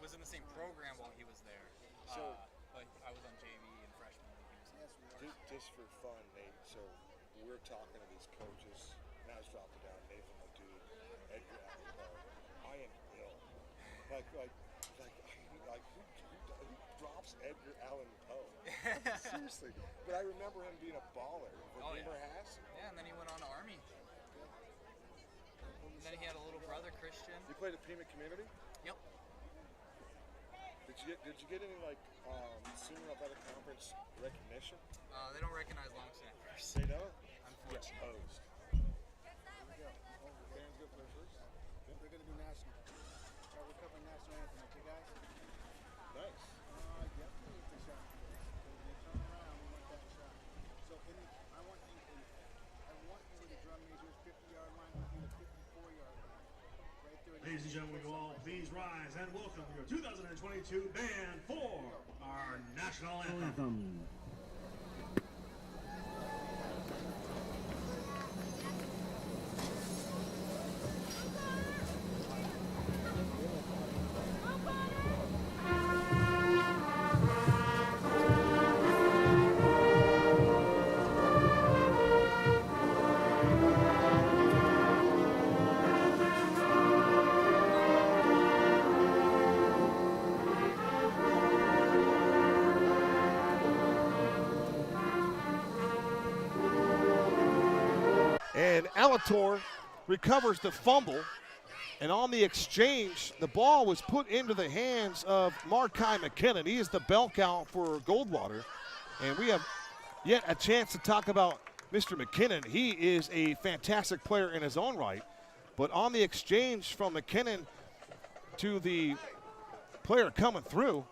was in the same program while he was there. But I was on JV and freshman league. Just for fun, Nate. So we're talking to these coaches. Now it's dropping down. Nathan, my dude, Edgar Allan Poe. I am ill. Who drops Edgar Allan Poe? Seriously. But I remember him being a baller. Remember Haas? Yeah, and then he went on to Army. And then he had a little brother, Christian. You played at Pima Community? Yep. Did you get any senior athletic conference recognition? They don't recognize long snappers. They don't? Unfortunately. Opposed. Fans go play first? We're going to do national. We're covering national anthem, okay, guys? Nice. Yep, we need the shot. They turn around, we want that shot. So I want you with the drum major's 50-yard line would be the 54-yard line. Right there. Ladies and gentlemen, will all please rise and welcome your 2022 band for our national anthem. And Alator recovers the fumble, and on the exchange, the ball was put into the hands of Markai McKinnon. He is the bell cow for Goldwater, and we have yet a chance to talk about Mr. McKinnon. He is a fantastic player in his own right, but on the exchange from McKinnon to the player coming through,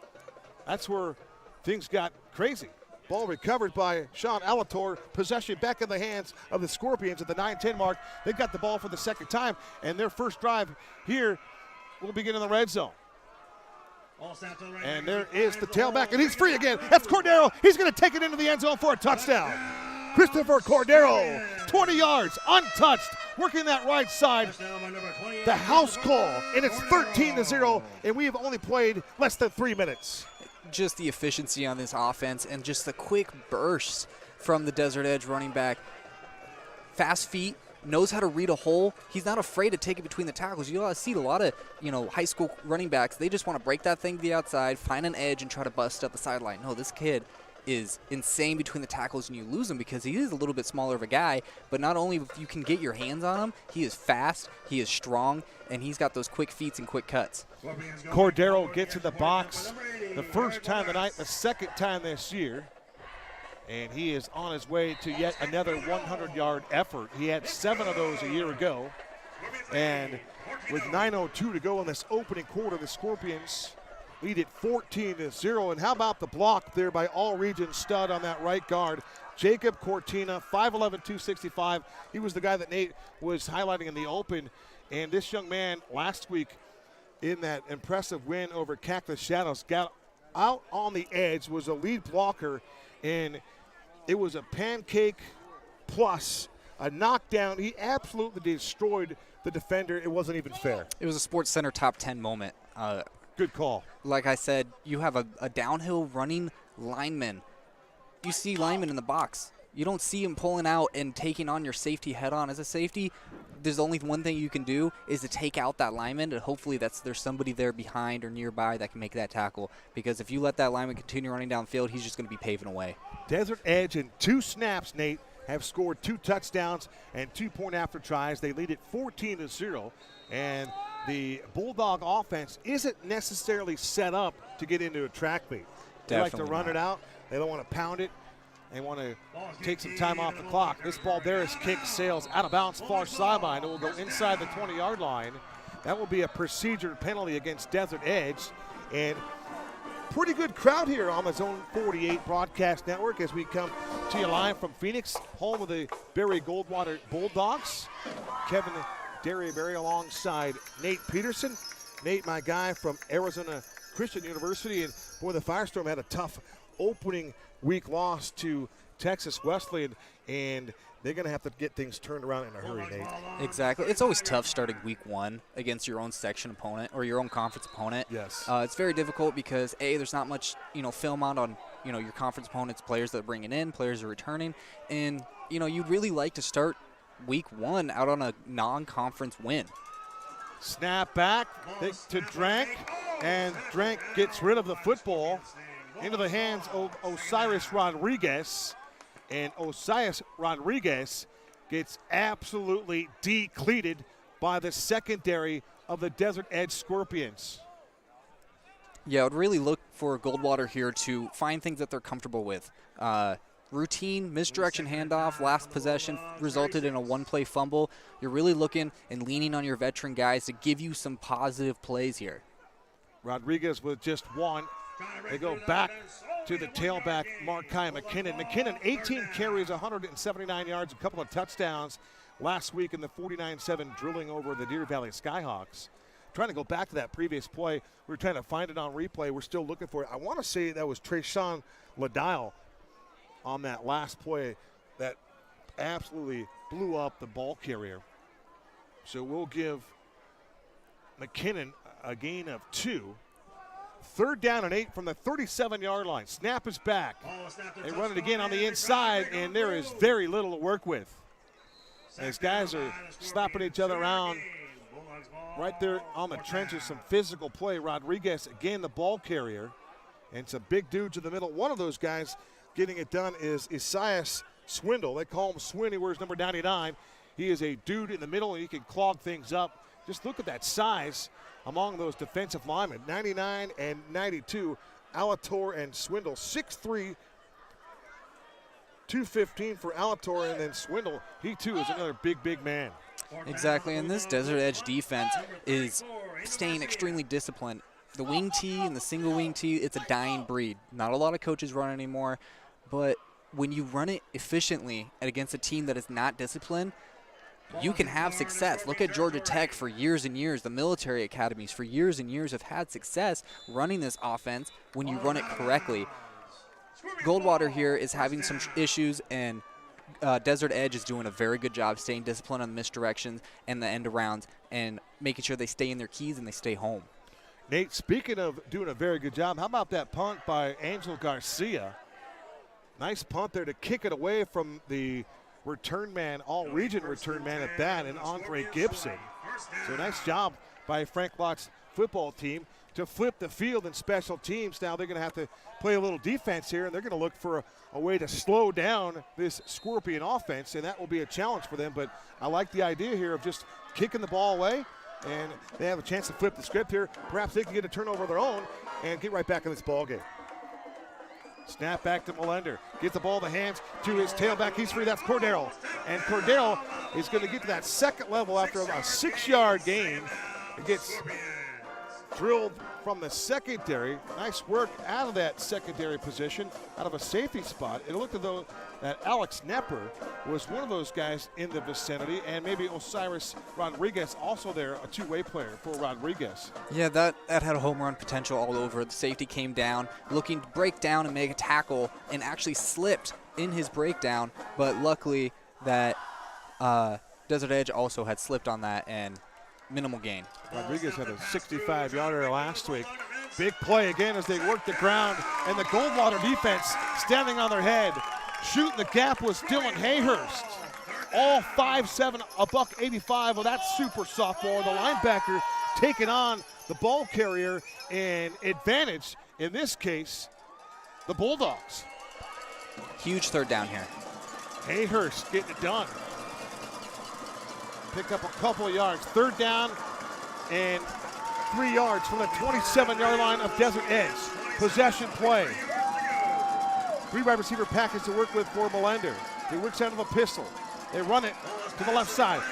that's where things got crazy. Ball recovered by Sean Alator. Possession back in the hands of the Scorpions at the 9-10 mark. They got the ball for the second time, and their first drive here will begin in the red zone. And there is the tailback, and he's free again. That's Cordero. He's going to take it into the end zone for a touchdown. Christopher Cordero, 20 yards, untouched, working that right side. The house call, and it's 13-0, and we have only played less than 3 minutes. Just the efficiency on this offense and just the quick bursts from the Desert Edge running back. Fast feet, knows how to read a hole. He's not afraid to take it between the tackles. You see a lot of high school running backs. They just want to break that thing to the outside, find an edge, and try to bust up the sideline. No, this kid is insane between the tackles, and you lose him because he is a little bit smaller of a guy. But not only if you can get your hands on him, he is fast, he is strong, and he's got those quick feet and quick cuts. Cordero gets in the box the first time tonight, the second time this year. And he is on his way to yet another 100-yard effort. He had 7 of those a year ago. And with 9:02 to go in this opening quarter, the Scorpions lead it 14-0. And how about the block there by all-region stud on that right guard, Jacob Cortina, 5'11", 265. He was the guy that Nate was highlighting in the open. And this young man last week in that impressive win over Cactus Shadows got out on the edge, was a lead blocker, and it was a pancake plus a knockdown. He absolutely destroyed the defender. It wasn't even fair. It was a Sports Center top 10 moment. Good call. Like I said, you have a downhill running lineman. You see linemen in the box. You don't see him pulling out and taking on your safety head on. As a safety, there's only one thing you can do is to take out that lineman, and hopefully there's somebody there behind or nearby that can make that tackle. Because if you let that lineman continue running downfield, he's just going to be paving away. Desert Edge in 2 snaps, Nate, have scored 2 touchdowns and 2-point-after tries. They lead it 14-0, and the Bulldog offense isn't necessarily set up to get into a track meet. They like to run it out. They don't want to pound it. They want to take some time off the clock. This ball there is kicked, sails out of bounds, far sideline. It will go inside the 20-yard line. That will be a procedure penalty against Desert Edge. And pretty good crowd here on the Zone 48 broadcast network as we come to you live from Phoenix, home of the Barry Goldwater Bulldogs. Kevin Derryberry alongside Nate Peterson. Nate, my guy from Arizona Christian University. And boy, the Firestorm had a tough opening week loss to Texas Wesleyan, and they're going to have to get things turned around in a hurry, Nate. Exactly. It's always tough starting week 1 against your own section opponent or your own conference opponent. Yes. It's very difficult because, A, there's not much, film out on, your conference opponents, players that are bringing in, players that are returning. And, you'd really like to start week 1 out on a non-conference win. Snap back to Drank, and Drank gets rid of the football into the hands of Osiris Rodriguez. And Osiris Rodriguez gets absolutely decleated by the secondary of the Desert Edge Scorpions. Yeah, I would really look for Goldwater here to find things that they're comfortable with. Routine misdirection handoff, last possession resulted in a one-play fumble. You're really looking and leaning on your veteran guys to give you some positive plays here. Rodriguez with just one. They go back to the tailback, Markai McKinnon. McKinnon, 18 carries, 179 yards, a couple of touchdowns last week in the 49-7 drilling over the Deer Valley Skyhawks. Trying to go back to that previous play. We were trying to find it on replay. We're still looking for it. I want to say that was Trayshawn Ladile on that last play that absolutely blew up the ball carrier. So we'll give McKinnon a gain of 2. 3rd down and 8 from the 37-yard line. Snap is back. They run it again on the inside, and there is very little to work with. As guys are slapping each other around right there on the trenches, some physical play. Rodriguez, again, the ball carrier, and some big dudes in the middle. One of those guys getting it done is Isaias Swindle. They call him Swin. He wears number 99. He is a dude in the middle, and he can clog things up. Just look at that size among those defensive linemen, 99 and 92, Alator and Swindle, 6'3", 215 for Alator, and then Swindle, he too is another big man. Exactly, and this Desert Edge defense is staying extremely disciplined. The wing tee and the single wing tee, it's a dying breed. Not a lot of coaches run anymore, but when you run it efficiently and against a team that is not disciplined, you can have success. Look at Georgia Tech for years and years. The military academies for years and years have had success running this offense when you run it correctly. Goldwater here is having some issues, and Desert Edge is doing a very good job staying disciplined on the misdirections and the end arounds and making sure they stay in their keys and they stay home. Nate, speaking of doing a very good job, how about that punt by Angel Garcia? Nice punt there to kick it away from the return man, all-region return man at that, and Andre Gibson. So nice job by Frank Lott's football team to flip the field in special teams. Now they're going to have to play a little defense here, and they're going to look for a way to slow down this Scorpion offense, and that will be a challenge for them. But I like the idea here of just kicking the ball away, and they have a chance to flip the script here. Perhaps they can get a turnover of their own and get right back in this ball game. Snap back to Melender. Gets the ball in the hands to his tailback. He's free. That's Cordero. And Cordero is going to get to that second level after about a 6-yard gain. It gets drilled from the secondary. Nice work out of that secondary position, out of a safety spot. It looked as though that Alex Nepper was one of those guys in the vicinity, and maybe Osiris Rodriguez also there, a two-way player for Rodriguez. Yeah, that had a home run potential all over. The safety came down, looking to break down and make a tackle, and actually slipped in his breakdown, but luckily that Desert Edge also had slipped on that, and minimal gain. Rodriguez had a 65-yarder last week. Big play again as they work the ground, and the Goldwater defense standing on their head. Shooting the gap was Dylan Hayhurst. All 5'7", $185. Well, that's super sophomore. The linebacker taking on the ball carrier, and advantage, in this case, the Bulldogs. Huge third down here. Hayhurst getting it done. Pick up a couple of yards. 3rd down and 3 yards from the 27-yard line of Desert Edge. Possession play. 3 wide receiver package to work with for Melender. He works out of a pistol. They run it to the left side.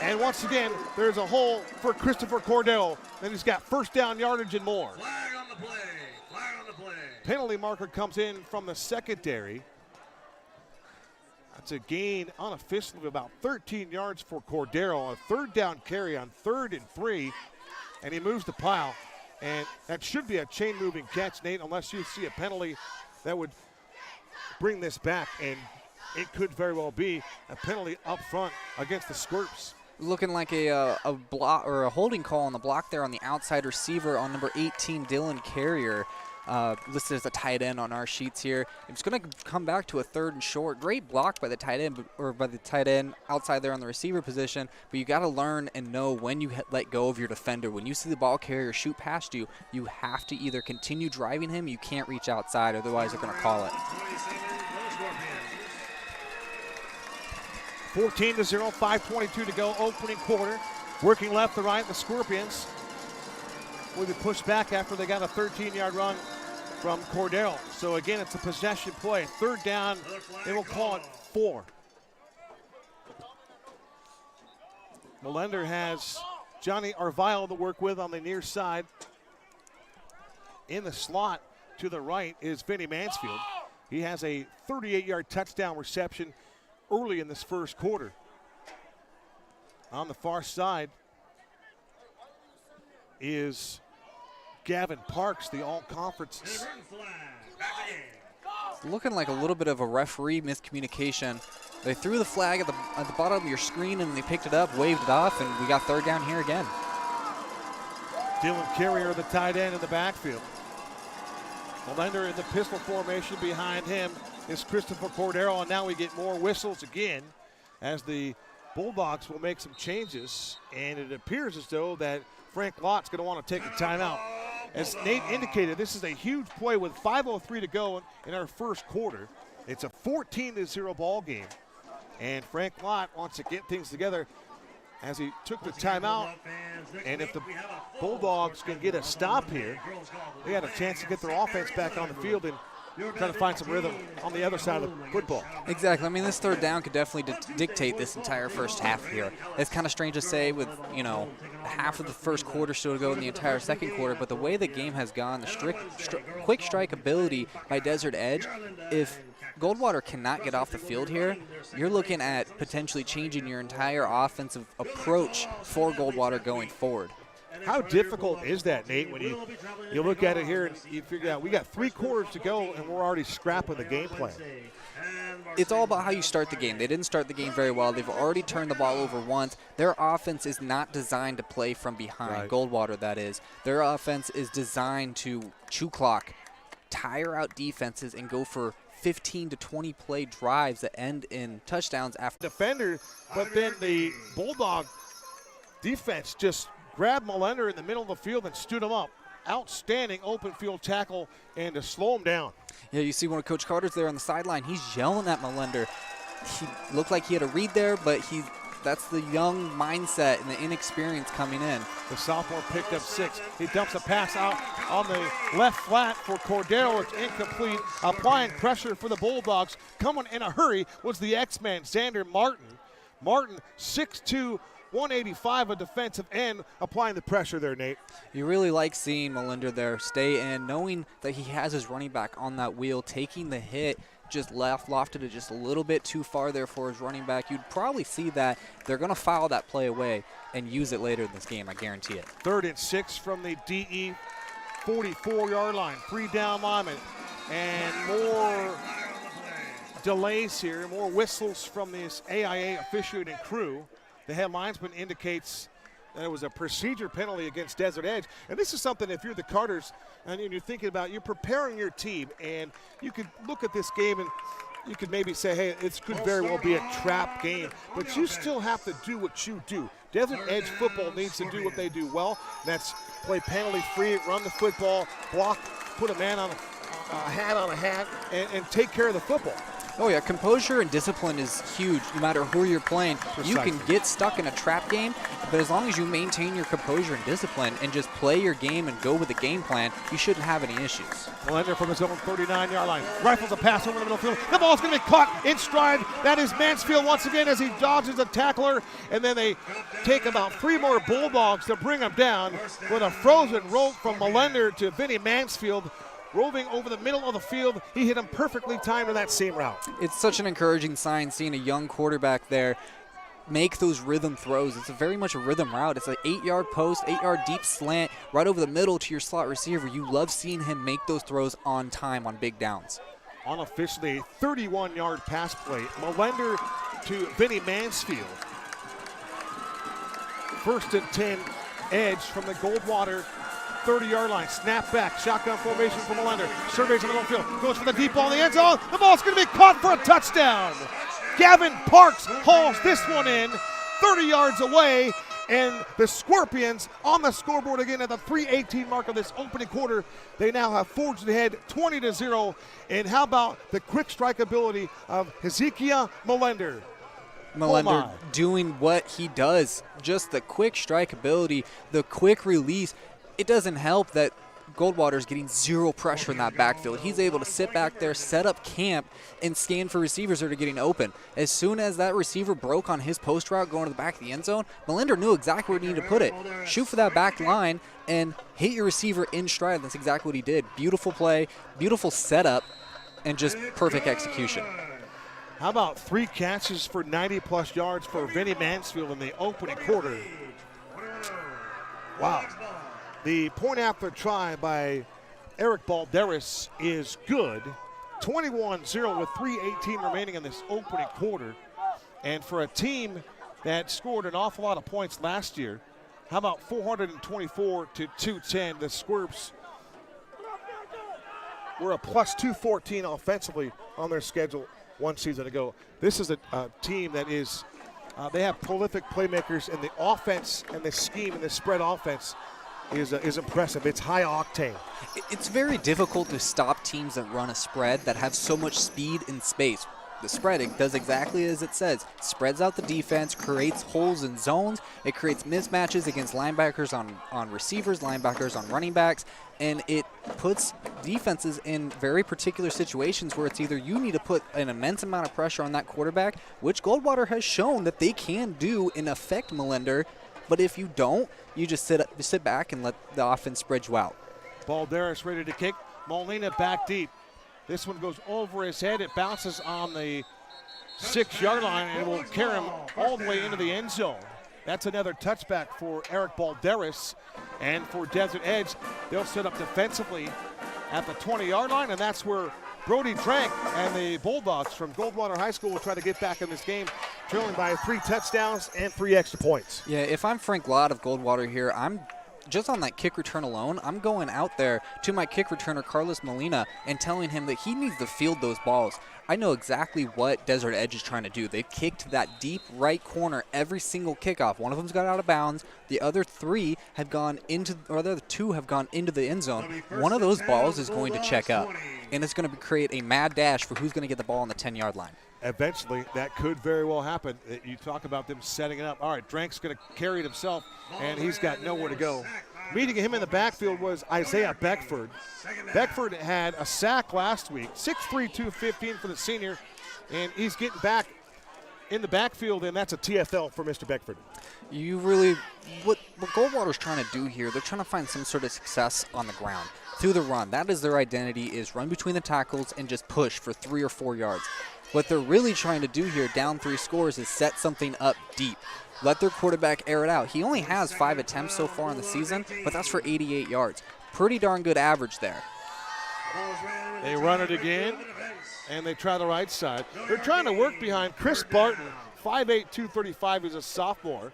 And once again, there's a hole for Christopher Cordell. Then he's got 1st down yardage and more. Flag on the play. Flag on the play. Penalty marker comes in from the secondary. That's a gain unofficially of about 13 yards for Cordero. A 3rd down carry on 3rd and 3. And he moves the pile. And that should be a chain-moving catch, Nate, unless you see a penalty that would bring this back. And it could very well be a penalty up front against the Squirps. Looking like a block or a holding call on the block there on the outside receiver on number 18, Dylan Carrier, listed as a tight end on our sheets here. It's going to come back to a 3rd and short. Great block by the tight end, or by the tight end outside there on the receiver position. But you got to learn and know when you let go of your defender. When you see the ball carrier shoot past you, you have to either continue driving him. You can't reach outside, otherwise they're going to call it. 14-0, 5:22 to go, opening quarter. Working left to right, the Scorpions will be pushed back after they got a 13-yard run from Cordero. So again, it's a possession play. 3rd down, they will call it 4. Melender has Johnny Arvile to work with on the near side. In the slot to the right is Vinny Mansfield. He has a 38-yard touchdown reception early in this first quarter. On the far side is Gavin Parks, the all-conference. Looking like a little bit of a referee miscommunication. They threw the flag at the bottom of your screen and they picked it up, waved it off, and we got 3rd down here again. Dylan Carrier, the tight end in the backfield. Melender in the pistol formation. Behind him is Christopher Cordero, and now we get more whistles again as the Bulldogs will make some changes, and it appears as though that Frank Lott's going to want to take a timeout. As Nate indicated, this is a huge play with 5:03 to go in our first quarter. It's a 14-0 ball game, and Frank Lott wants to get things together as he took the timeout. And if the Bulldogs can get a stop here, they got a chance to get their offense back on the field and try to find some rhythm on the other side of the football. Exactly. I mean, this 3rd down could definitely dictate this entire first half here. It's kind of strange to say with, half of the first quarter still to go in the entire second quarter, but the way the game has gone, the quick strike ability by Desert Edge, if Goldwater cannot get off the field here, you're looking at potentially changing your entire offensive approach for Goldwater going forward. How difficult is that, Nate, when you look at it here and you figure out we got 3 quarters to go and we're already scrapping the game plan? It's all about how you start the game. They didn't start the game very well. They've already turned the ball over once. Their offense is not designed to play from behind. Right. Goldwater, that is. Their offense is designed to chew clock, tire out defenses, and go for 15 to 20 play drives that end in touchdowns after. Defender, but then the Bulldog defense just grabbed Melender in the middle of the field and stood him up. Outstanding open field tackle and to slow him down. Yeah, you see one of Coach Carter's there on the sideline. He's yelling at Melender. He looked like he had a read there, but that's the young mindset and the inexperience coming in. The sophomore picked up 6. He dumps a pass out on the left flat for Cordero. It's incomplete. Applying pressure for the Bulldogs. Coming in a hurry was the X-Man, Xander Martin. Martin, 6'2", 185, a defensive end, applying the pressure there, Nate. You really like seeing Melender there stay in, knowing that he has his running back on that wheel, taking the hit, just lofted it just a little bit too far there for his running back. You'd probably see that they're going to foul that play away and use it later in this game, I guarantee it. 3rd and 6 from the DE 44-yard line. 3 down linemen and more delays here, more whistles from this AIA officiating crew. The head linesman indicates that it was a procedure penalty against Desert Edge. And this is something, if you're the Carters and you're thinking about, you're preparing your team, and you could look at this game and you could maybe say, hey, it could very well be a trap game, but you still have to do what you do. Desert Edge football needs to do what they do well. That's play penalty free, run the football, block, put a man on a hat, and take care of the football. Oh, yeah, composure and discipline is huge no matter who you're playing. Precisely. You can get stuck in a trap game, but as long as you maintain your composure and discipline and just play your game and go with the game plan, you shouldn't have any issues. Melender from his own 39-yard line. Rifles a pass over the middle field. The ball's going to be caught in stride. That is Mansfield once again as he dodges a tackler, and then they take about 3 more Bulldogs to bring him down with a frozen rope from Melender to Vinny Mansfield. Roving over the middle of the field, he hit him perfectly timed in that seam route. It's such an encouraging sign seeing a young quarterback there make those rhythm throws. It's very much a rhythm route. It's an 8-yard post, 8-yard deep slant right over the middle to your slot receiver. You love seeing him make those throws on time on big downs. unofficially a 31-yard pass play. Melender to Vinny Mansfield. 1st and 10, Edge from the Goldwater 30-yard line. Snap back, shotgun formation for Melender. Surveys in the middle field, goes for the deep ball in the end zone. The ball's going to be caught for a touchdown. Gavin Parks hauls this one in 30 yards away, and the Scorpions on the scoreboard again at the 3:18 mark of this opening quarter. They now have forged ahead 20-0. And how about the quick strike ability of Hezekiah Melender? Melender doing what he does, just the quick strike ability, the quick release. It doesn't help that Goldwater's getting zero pressure in that backfield. He's able to sit back there, set up camp, and scan for receivers that are getting open. As soon as that receiver broke on his post route going to the back of the end zone, Melender knew exactly where he needed to put it. Shoot for that back line and hit your receiver in stride. That's exactly what he did. Beautiful play, beautiful setup, and just perfect execution. How about 3 catches for 90-plus yards for Vinny Mansfield in the opening quarter? Wow. The point after try by Eric Balderas is good. 21-0 with 3:18 remaining in this opening quarter. And for a team that scored an awful lot of points last year, how about 424 to 210? The Squirps were a plus 214 offensively on their schedule one season ago. This is a team that is, they have prolific playmakers, and the offense and the scheme and the spread offense is impressive. It's high octane. It's very difficult to stop teams that run a spread that have so much speed and space. The spread, it does exactly as it says. Spreads out the defense, creates holes in zones. It creates mismatches against linebackers on receivers, linebackers on running backs, and it puts defenses in very particular situations where it's either you need to put an immense amount of pressure on that quarterback, which Goldwater has shown that they can do and affect Melender, but if you don't, you just sit back and let the offense spread you out. Balderas ready to kick. Molina back deep. This one goes over his head. It bounces on the 6-yard line, and it will carry him all the way into the end zone. That's another touchback for Eric Balderas. And for Desert Edge, they'll set up defensively at the 20-yard line, and that's where Brody Drank and the Bulldogs from Goldwater High School will try to get back in this game, trailing by 3 touchdowns and 3 extra points. Yeah, if I'm Frank Lott of Goldwater here, I'm just on that kick return alone, I'm going out there to my kick returner, Carlos Molina, and telling him that he needs to field those balls. I know exactly what Desert Edge is trying to do. They've kicked that deep right corner every single kickoff. One of them's got out of bounds. The other 3 have gone into, or the other 2 have gone into the end zone. One of those balls is going to check up, and it's going to create a mad dash for who's going to get the ball on the 10-yard line. Eventually, that could very well happen. You talk about them setting it up. All right, Drank's going to carry it himself, and he's got nowhere to go. Meeting him in the backfield was Isaiah Beckford. Beckford had a sack last week, 6'3", 215 for the senior, and he's getting back in the backfield, and that's a TFL for Mr. Beckford. You really, what Goldwater's trying to do here, they're trying to find some sort of success on the ground through the run. That is their identity, is run between the tackles and just push for 3 or 4 yards. What they're really trying to do here, down 3 scores, is set something up deep. Let their quarterback air it out. He only has 5 attempts so far in the season, but that's for 88 yards. Pretty darn good average there. They run it again, and they try the right side. They're trying to work behind Chris Barton, 5'8", 235, who's a sophomore.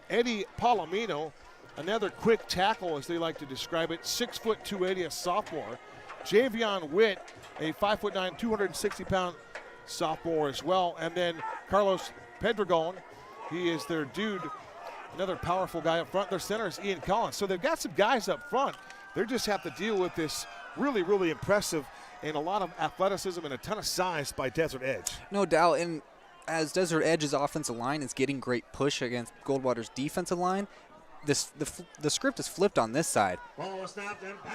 Eddie Palomino, another quick tackle, as they like to describe it, 6', 280, a sophomore. Javion Witt, a 5'9", 260-pound sophomore as well. And then Carlos Pedregon, he is their dude, another powerful guy up front. Their center is Ian Collins. So they've got some guys up front. They just have to deal with this really, really impressive and a lot of athleticism and a ton of size by Desert Edge. No doubt, and as Desert Edge's offensive line is getting great push against Goldwater's defensive line, the script is flipped on this side.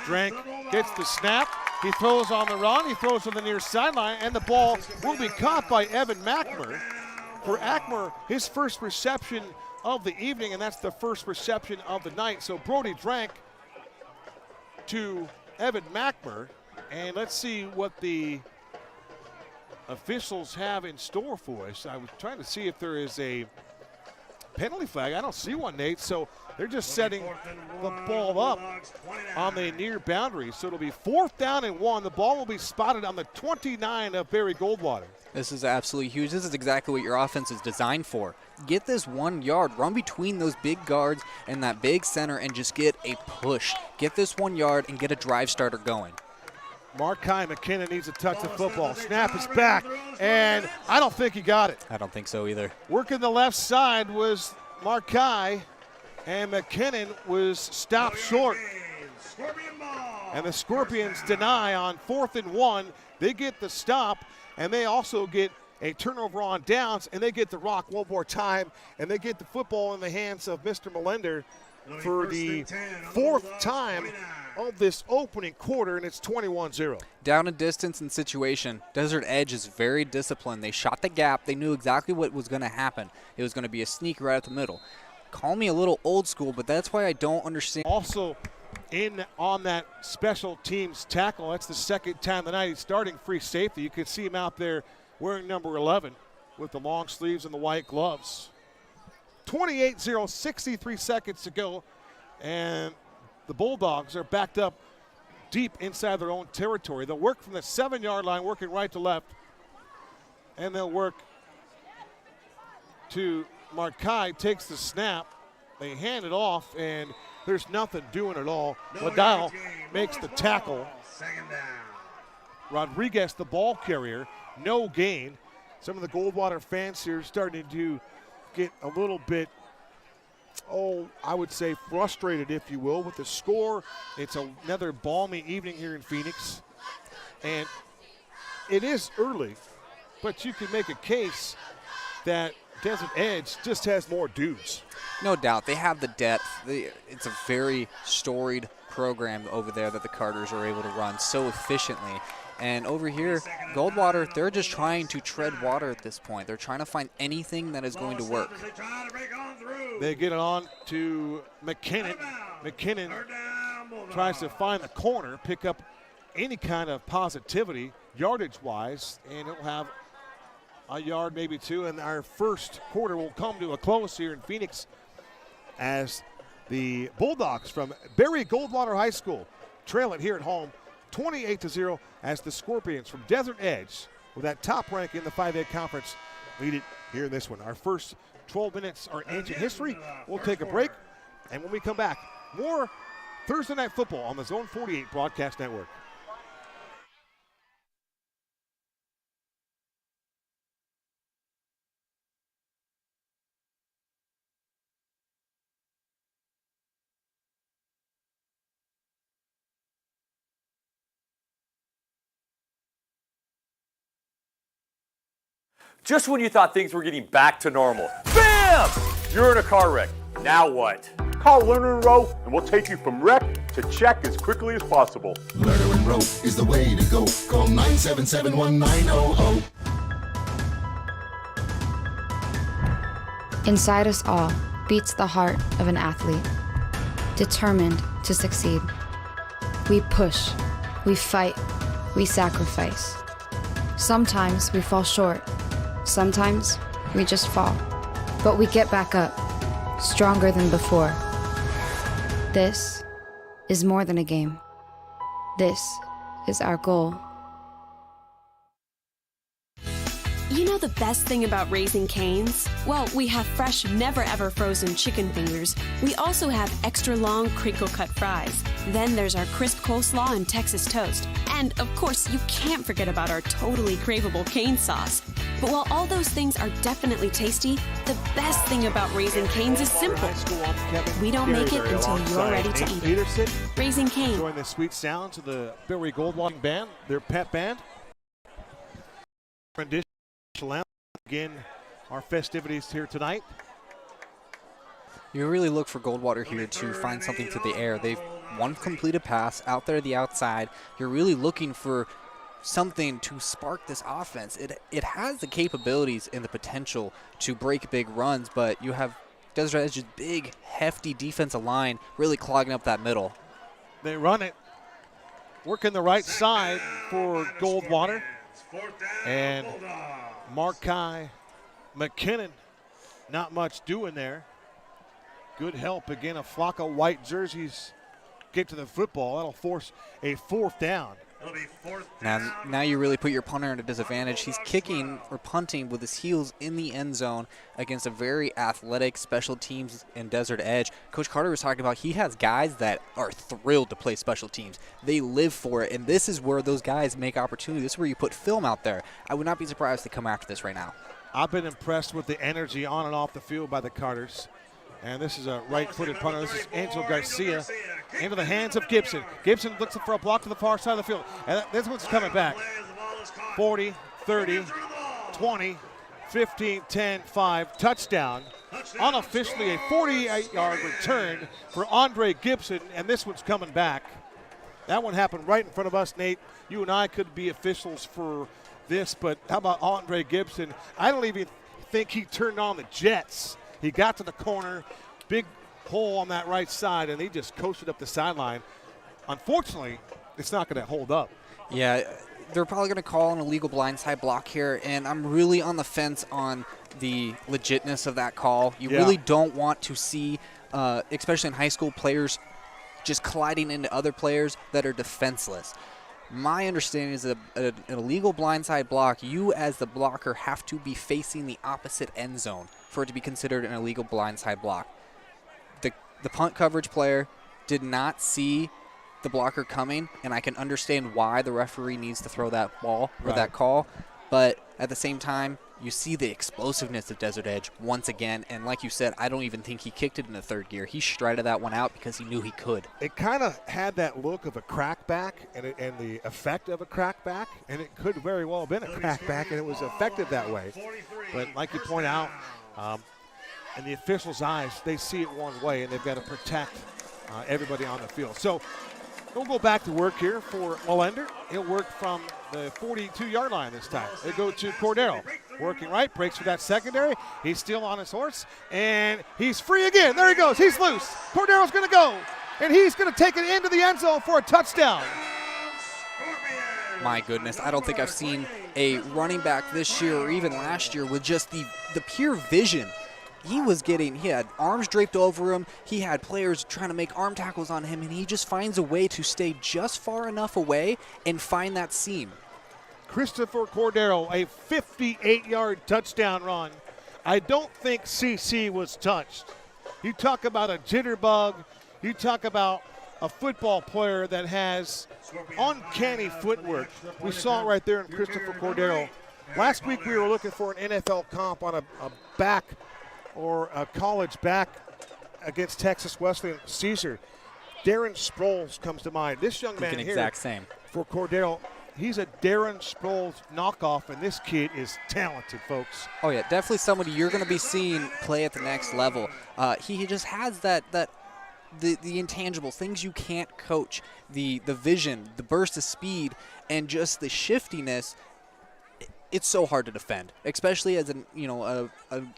Drank gets the snap. He throws on the run. He throws on the near sideline, and the ball will be caught by Evan Mackmer. For Ackmer, his first reception of the evening, and that's the first reception of the night. So Brody Drank to Evan Mackmer, and let's see what the officials have in store for us. I was trying to see if there is a penalty flag. I don't see one, Nate. So they're just setting the ball up on the near boundary. So it'll be 4th down and 1. The ball will be spotted on the 29 of Barry Goldwater. This is absolutely huge. This is exactly what your offense is designed for. Get this 1 yard, run between those big guards and that big center and just get a push. Get this 1 yard and get a drive starter going. Markai McKinnon needs to touch the football. Snap is back, and I don't think he got it. I don't think so either. Working the left side was Markai, and McKinnon was stopped short. And the Scorpions deny on 4th and 1. They get the stop, and they also get a turnover on downs, and they get the rock one more time, and they get the football in the hands of Mr. Melender for the 4th time of this opening quarter, and it's 21-0. Down a distance and situation, Desert Edge is very disciplined. They shot the gap. They knew exactly what was going to happen. It was going to be a sneak right at the middle. Call me a little old school, but that's why I don't understand. Also in on that special teams tackle, that's the 2nd time tonight. He's starting free safety. You can see him out there wearing number 11 with the long sleeves and the white gloves. 28-0, 63 seconds to go, and the Bulldogs are backed up deep inside their own territory. They'll work from the 7-yard line, working right to left, and they'll work to Markai, takes the snap. They hand it off, and there's nothing doing at all. Liddell makes the tackle. Rodriguez, the ball carrier, no gain. Some of the Goldwater fans here starting to get a little bit, I would say frustrated, if you will, with the score. It's another balmy evening here in Phoenix. And it is early, but you can make a case that Desert Edge just has more dudes. No doubt. They have the depth. It's a very storied program over there that the Carters are able to run so efficiently. And over here, Goldwater, they're just trying to tread water at this point. They're trying to find anything that is going to work. They get it on to McKinnon. McKinnon tries to find the corner, pick up any kind of positivity yardage-wise, and he'll have a yard, maybe 2. And our first quarter will come to a close here in Phoenix as the Bulldogs from Barry Goldwater High School trail it here at home 28-0 as the Scorpions from Desert Edge, with that top rank in the 5A conference, lead it here in this one. Our first 12 minutes are ancient history. We'll take a break, and when we come back, more Thursday Night Football on the Zone 48 Broadcast Network. Just when you thought things were getting back to normal, BAM! You're in a car wreck. Now what? Call Lerner and Rowe, and we'll take you from wreck to check as quickly as possible. Lerner and Rowe is the way to go. Call 977-1900. Inside us all beats the heart of an athlete, determined to succeed. We push, we fight, we sacrifice. Sometimes we fall short. Sometimes we just fall. But we get back up, stronger than before. This is more than a game. This is our goal. You know the best thing about Raising Cane's? Well, we have fresh, never-ever frozen chicken fingers. We also have extra long crinkle-cut fries. Then there's our crisp coleslaw and Texas toast. And, of course, you can't forget about our totally craveable cane sauce. But while all those things are definitely tasty, the best thing about Raising Cane's is simple. We don't make it until you're ready to eat it. Raising Cane. Enjoying the sweet sounds of the Barry Goldwater Band, their pet band. Rendition. Again, our festivities here tonight. You really look for Goldwater here to find something to the air. They've one completed pass out there the outside. You're really looking for something to spark this offense. It has the capabilities and the potential to break big runs, but you have Desert Edge's big, hefty defensive line really clogging up that middle. They run it, working the right side for Goldwater. And Markai McKinnon, not much doing there. Good help. Again, a flock of white jerseys get to the football. That'll force a 4th down. It'll be 4th down. Now you really put your punter at a disadvantage. He's kicking or punting with his heels in the end zone against a very athletic special teams and Desert Edge. Coach Carter was talking about he has guys that are thrilled to play special teams. They live for it, and this is where those guys make opportunity. This is where you put film out there. I would not be surprised to come after this right now. I've been impressed with the energy on and off the field by the Carters. And this is a right-footed punter. This is Angel Garcia into the hands of Gibson. Gibson looks for a block to the far side of the field. And this one's coming back. 40, 30, 20, 15, 10, 5. Touchdown. Unofficially a 48-yard return for Andre Gibson, and this one's coming back. That one happened right in front of us, Nate. You and I could be officials for this, but how about Andre Gibson? I don't even think he turned on the jets. He got to the corner, big hole on that right side, and he just coasted up the sideline. Unfortunately, it's not going to hold up. Yeah, they're probably going to call an illegal blindside block here, and I'm really on the fence on the legitness of that call. You really don't want to see, especially in high school, players just colliding into other players that are defenseless. My understanding is that an illegal blindside block, you as the blocker have to be facing the opposite end zone for it to be considered an illegal blindside block. The punt coverage player did not see the blocker coming, and I can understand why the referee needs to throw that ball or that call. But at the same time, you see the explosiveness of Desert Edge once again. And like you said, I don't even think he kicked it in the 3rd gear. He strided that one out because he knew he could. It kind of had that look of a crackback and the effect of a crackback. And it could very well have been a crackback, and it was effective that way. But like you point out, in the officials' eyes, they see it one way, and they've got to protect everybody on the field. So we'll go back to work here for Mullender. He'll work from the 42-yard line this time. They go to Cordero. Working right, breaks for that secondary. He's still on his horse, and he's free again. There he goes. He's loose. Cordero's going to go, and he's going to take it into the end zone for a touchdown. My goodness, I don't think I've seen a running back this year or even last year with just the pure vision. He had arms draped over him. He had players trying to make arm tackles on him, and he just finds a way to stay just far enough away and find that seam. Christopher Cordero, a 58-yard touchdown run. I don't think CC was touched. You talk about a jitterbug. You talk about a football player that has uncanny footwork. We saw it right there in Christopher Cordero. Last week we were looking for an NFL comp on a back or a college back against Texas Wesleyan Caesar. Darren Sproles comes to mind. This young man here, exact same. For Cordero, he's a Darren Sproles knockoff, and this kid is talented, folks. Oh, yeah, definitely somebody you're going to be seeing play at the next level. He just has the intangibles, things you can't coach, the vision, the burst of speed, and just the shiftiness. It's so hard to defend, especially as an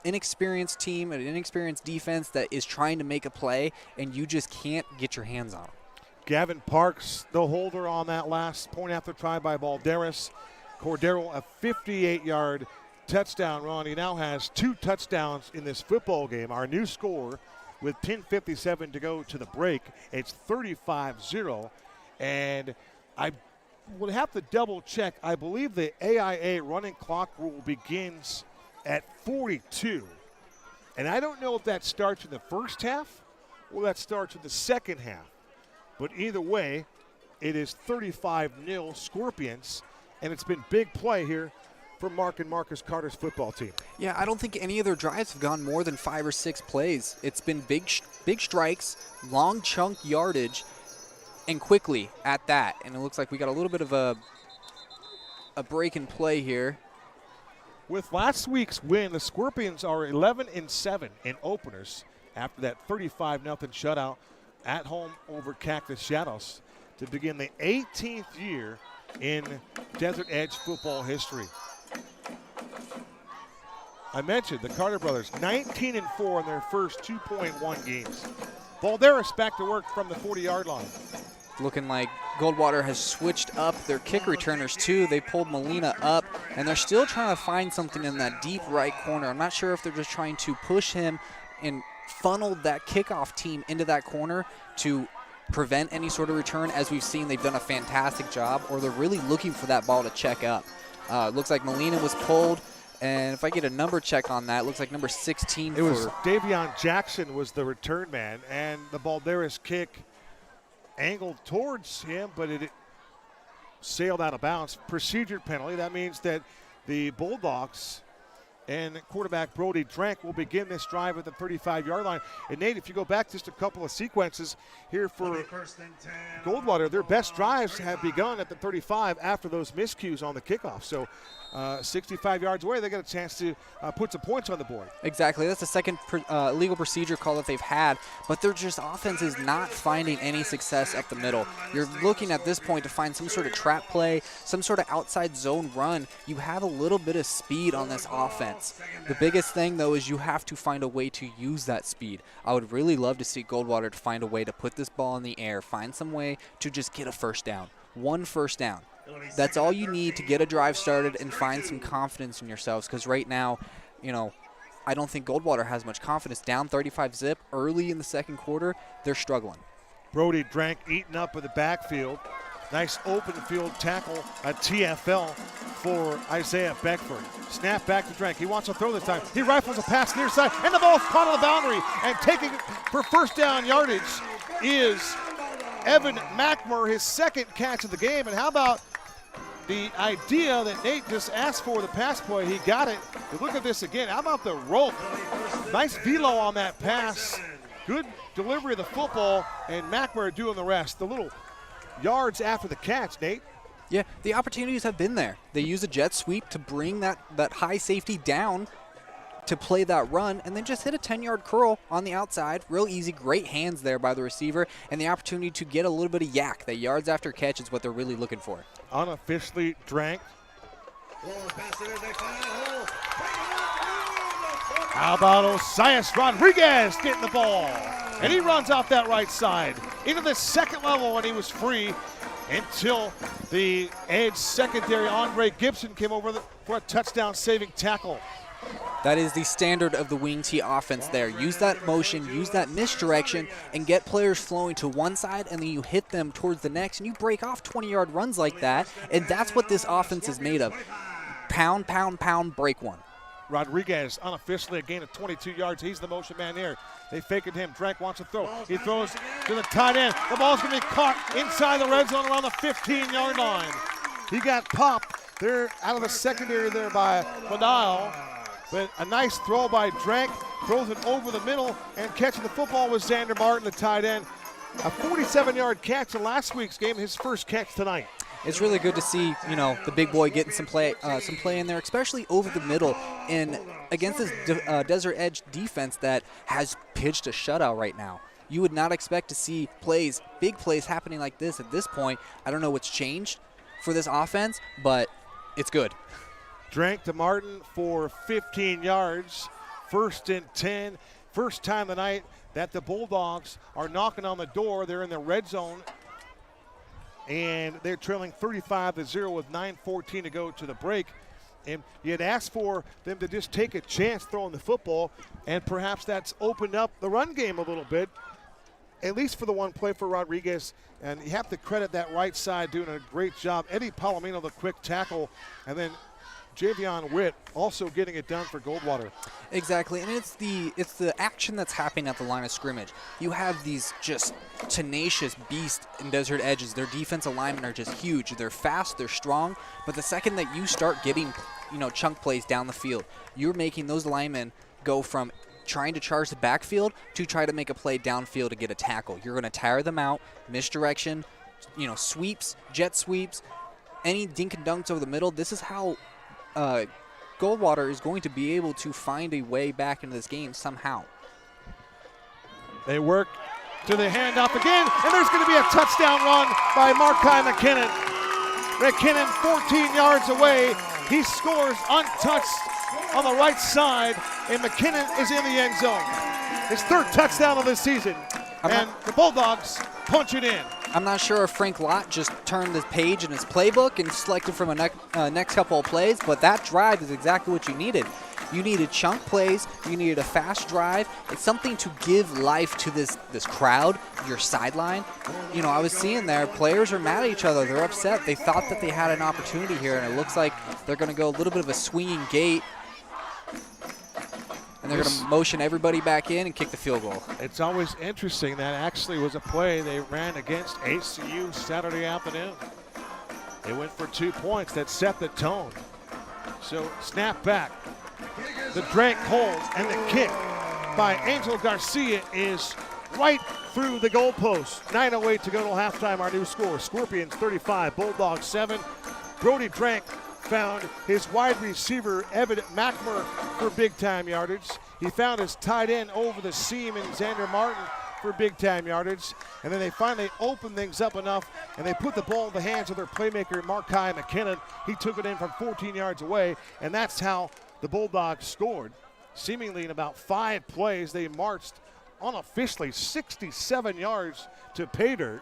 inexperienced team, an inexperienced defense that is trying to make a play, and you just can't get your hands on them. Gavin Parks, the holder on that last point after try by Balderas. Cordero, a 58-yard touchdown run. He now has 2 touchdowns in this football game. Our new score with 10:57 to go to the break. It's 35-0, and I will have to double check. I believe the AIA running clock rule begins at 42. And I don't know if that starts in the first half or that starts in the second half. But either way, it is 35-0 Scorpions, and it's been big play here for Mark and Marcus Carter's football team. Yeah, I don't think any of their drives have gone more than 5 or 6 plays. It's been big strikes, long chunk yardage, and quickly at that. And it looks like we got a little bit of a break in play here. With last week's win, the Scorpions are 11-7 in openers after that 35-0 shutout at home over Cactus Shadows to begin the 18th year in Desert Edge football history. I mentioned the Carter brothers, 19-4 in their first 2.1 games. Balderas back to work from the 40-yard line. Looking like Goldwater has switched up their kick returners too. They pulled Molina up, and they're still trying to find something in that deep right corner. I'm not sure if they're just trying to push him and funneled that kickoff team into that corner to prevent any sort of return. As we've seen, they've done a fantastic job, or they're really looking for that ball to check up. Looks like Molina was pulled, and if I get a number check on that, it looks like number 16 It was Davion Jackson was the return man, and the Balderas kick angled towards him, but it sailed out of bounds. Procedure penalty. That means that the Bulldogs and quarterback Brody Drank will begin this drive at the 35-yard line. And Nate, if you go back just a couple of sequences here for Goldwater, their best drives have begun at the 35 after those miscues on the kickoff. So 65 yards away, they got a chance to put some points on the board. Exactly. That's the second legal procedure call that they've had, but their just offense is not finding any success up the middle. You're looking at this point to find some sort of trap play, some sort of outside zone run. You have a little bit of speed on this offense. The biggest thing, though, is you have to find a way to use that speed. I would really love to see Goldwater to find a way to put this ball in the air, find some way to just get a first down. One first down. That's all you need to get a drive started and find some confidence in yourselves, because right now, I don't think Goldwater has much confidence. Down 35-zip early in the second quarter, they're struggling. Brody Drank eaten up with the backfield. Nice open field tackle, a TFL for Isaiah Beckford. Snap back to Drank. He wants to throw this time. He rifles a pass near side, and the ball is caught on the boundary. And taking for first down yardage is Evan McMurray, his second catch of the game. And how about the idea that Nate just asked for, the pass play? He got it. But look at this again. How about the rope? Nice velo on that pass. Good delivery of the football, and McMurray doing the rest. The little yards after the catch, Nate. Yeah, the opportunities have been there. They use a jet sweep to bring that high safety down to play that run, and then just hit a 10-yard curl on the outside. Real easy, great hands there by the receiver, and the opportunity to get a little bit of yak. That yards after catch is what they're really looking for. Unofficially Drank. How about Osias Rodriguez getting the ball? And he runs out that right side into the second level, and he was free until the edge secondary, Andre Gibson, came over for a touchdown-saving tackle. That is the standard of the wing T offense there. Use that motion, use that misdirection, and get players flowing to one side, and then you hit them towards the next, and you break off 20-yard runs like that, and that's what this offense is made of. Pound, pound, pound, break one. Rodriguez unofficially a gain of 22 yards. He's the motion man here. They fake it him. Drank wants to throw. He throws to the tight end. The ball's going to be caught inside the red zone around the 15-yard line. He got popped there out of the secondary there by Vidal. But a nice throw by Drank. Throws it over the middle, and catching the football was Xander Martin, the tight end. A 47-yard catch in last week's game, his first catch tonight. It's really good to see, the big boy getting some play in there, especially over the middle, and against this Desert Edge defense that has pitched a shutout right now. You would not expect to see big plays happening like this at this point. I don't know what's changed for this offense, but it's good. Drank to Martin for 15 yards, 1st and 10. First time tonight that the Bulldogs are knocking on the door. They're in the red zone, and they're trailing 35-0 with 9:14 to go to the break. And you had asked for them to just take a chance throwing the football, and perhaps that's opened up the run game a little bit, at least for the one play for Rodriguez. And you have to credit that right side doing a great job. Eddie Palomino, the quick tackle, and then Javion Witt also getting it done for Goldwater. Exactly, and it's the action that's happening at the line of scrimmage. You have these just tenacious beasts in Desert Edges. Their defensive linemen are just huge. They're fast, they're strong, but the second that you start getting, chunk plays down the field, you're making those linemen go from trying to charge the backfield to try to make a play downfield to get a tackle. You're going to tire them out, misdirection, sweeps, jet sweeps, any dink and dunks over the middle. This is how Goldwater is going to be able to find a way back into this game somehow. They work to the handoff again, and there's going to be a touchdown run by Markai McKinnon. McKinnon 14 yards away. He scores untouched on the right side, and McKinnon is in the end zone. His third touchdown of the season, and the Bulldogs punch it in. I'm not sure if Frank Lott just turned the page in his playbook and selected from a next couple of plays, but that drive is exactly what you needed. You needed chunk plays. You needed a fast drive. It's something to give life to this crowd, your sideline. I was seeing there, players are mad at each other. They're upset. They thought that they had an opportunity here, and it looks like they're going to go a little bit of a swinging gate. And they're going to motion everybody back in and kick the field goal. It's always interesting. That actually was a play they ran against HCU Saturday afternoon. They went for 2 points that set the tone. So snap back. The Drank holds, and the kick by Angel Garcia is right through the goalpost. 9:08 to go till halftime. Our new score: Scorpions 35, Bulldogs 7. Brody Drank found his wide receiver, Evan McMurray, for big-time yardage. He found his tight end over the seam in Xander Martin for big-time yardage. And then they finally opened things up enough, and they put the ball in the hands of their playmaker, Markai McKinnon. He took it in from 14 yards away, and that's how the Bulldogs scored. Seemingly in about 5 plays, they marched unofficially 67 yards to pay dirt.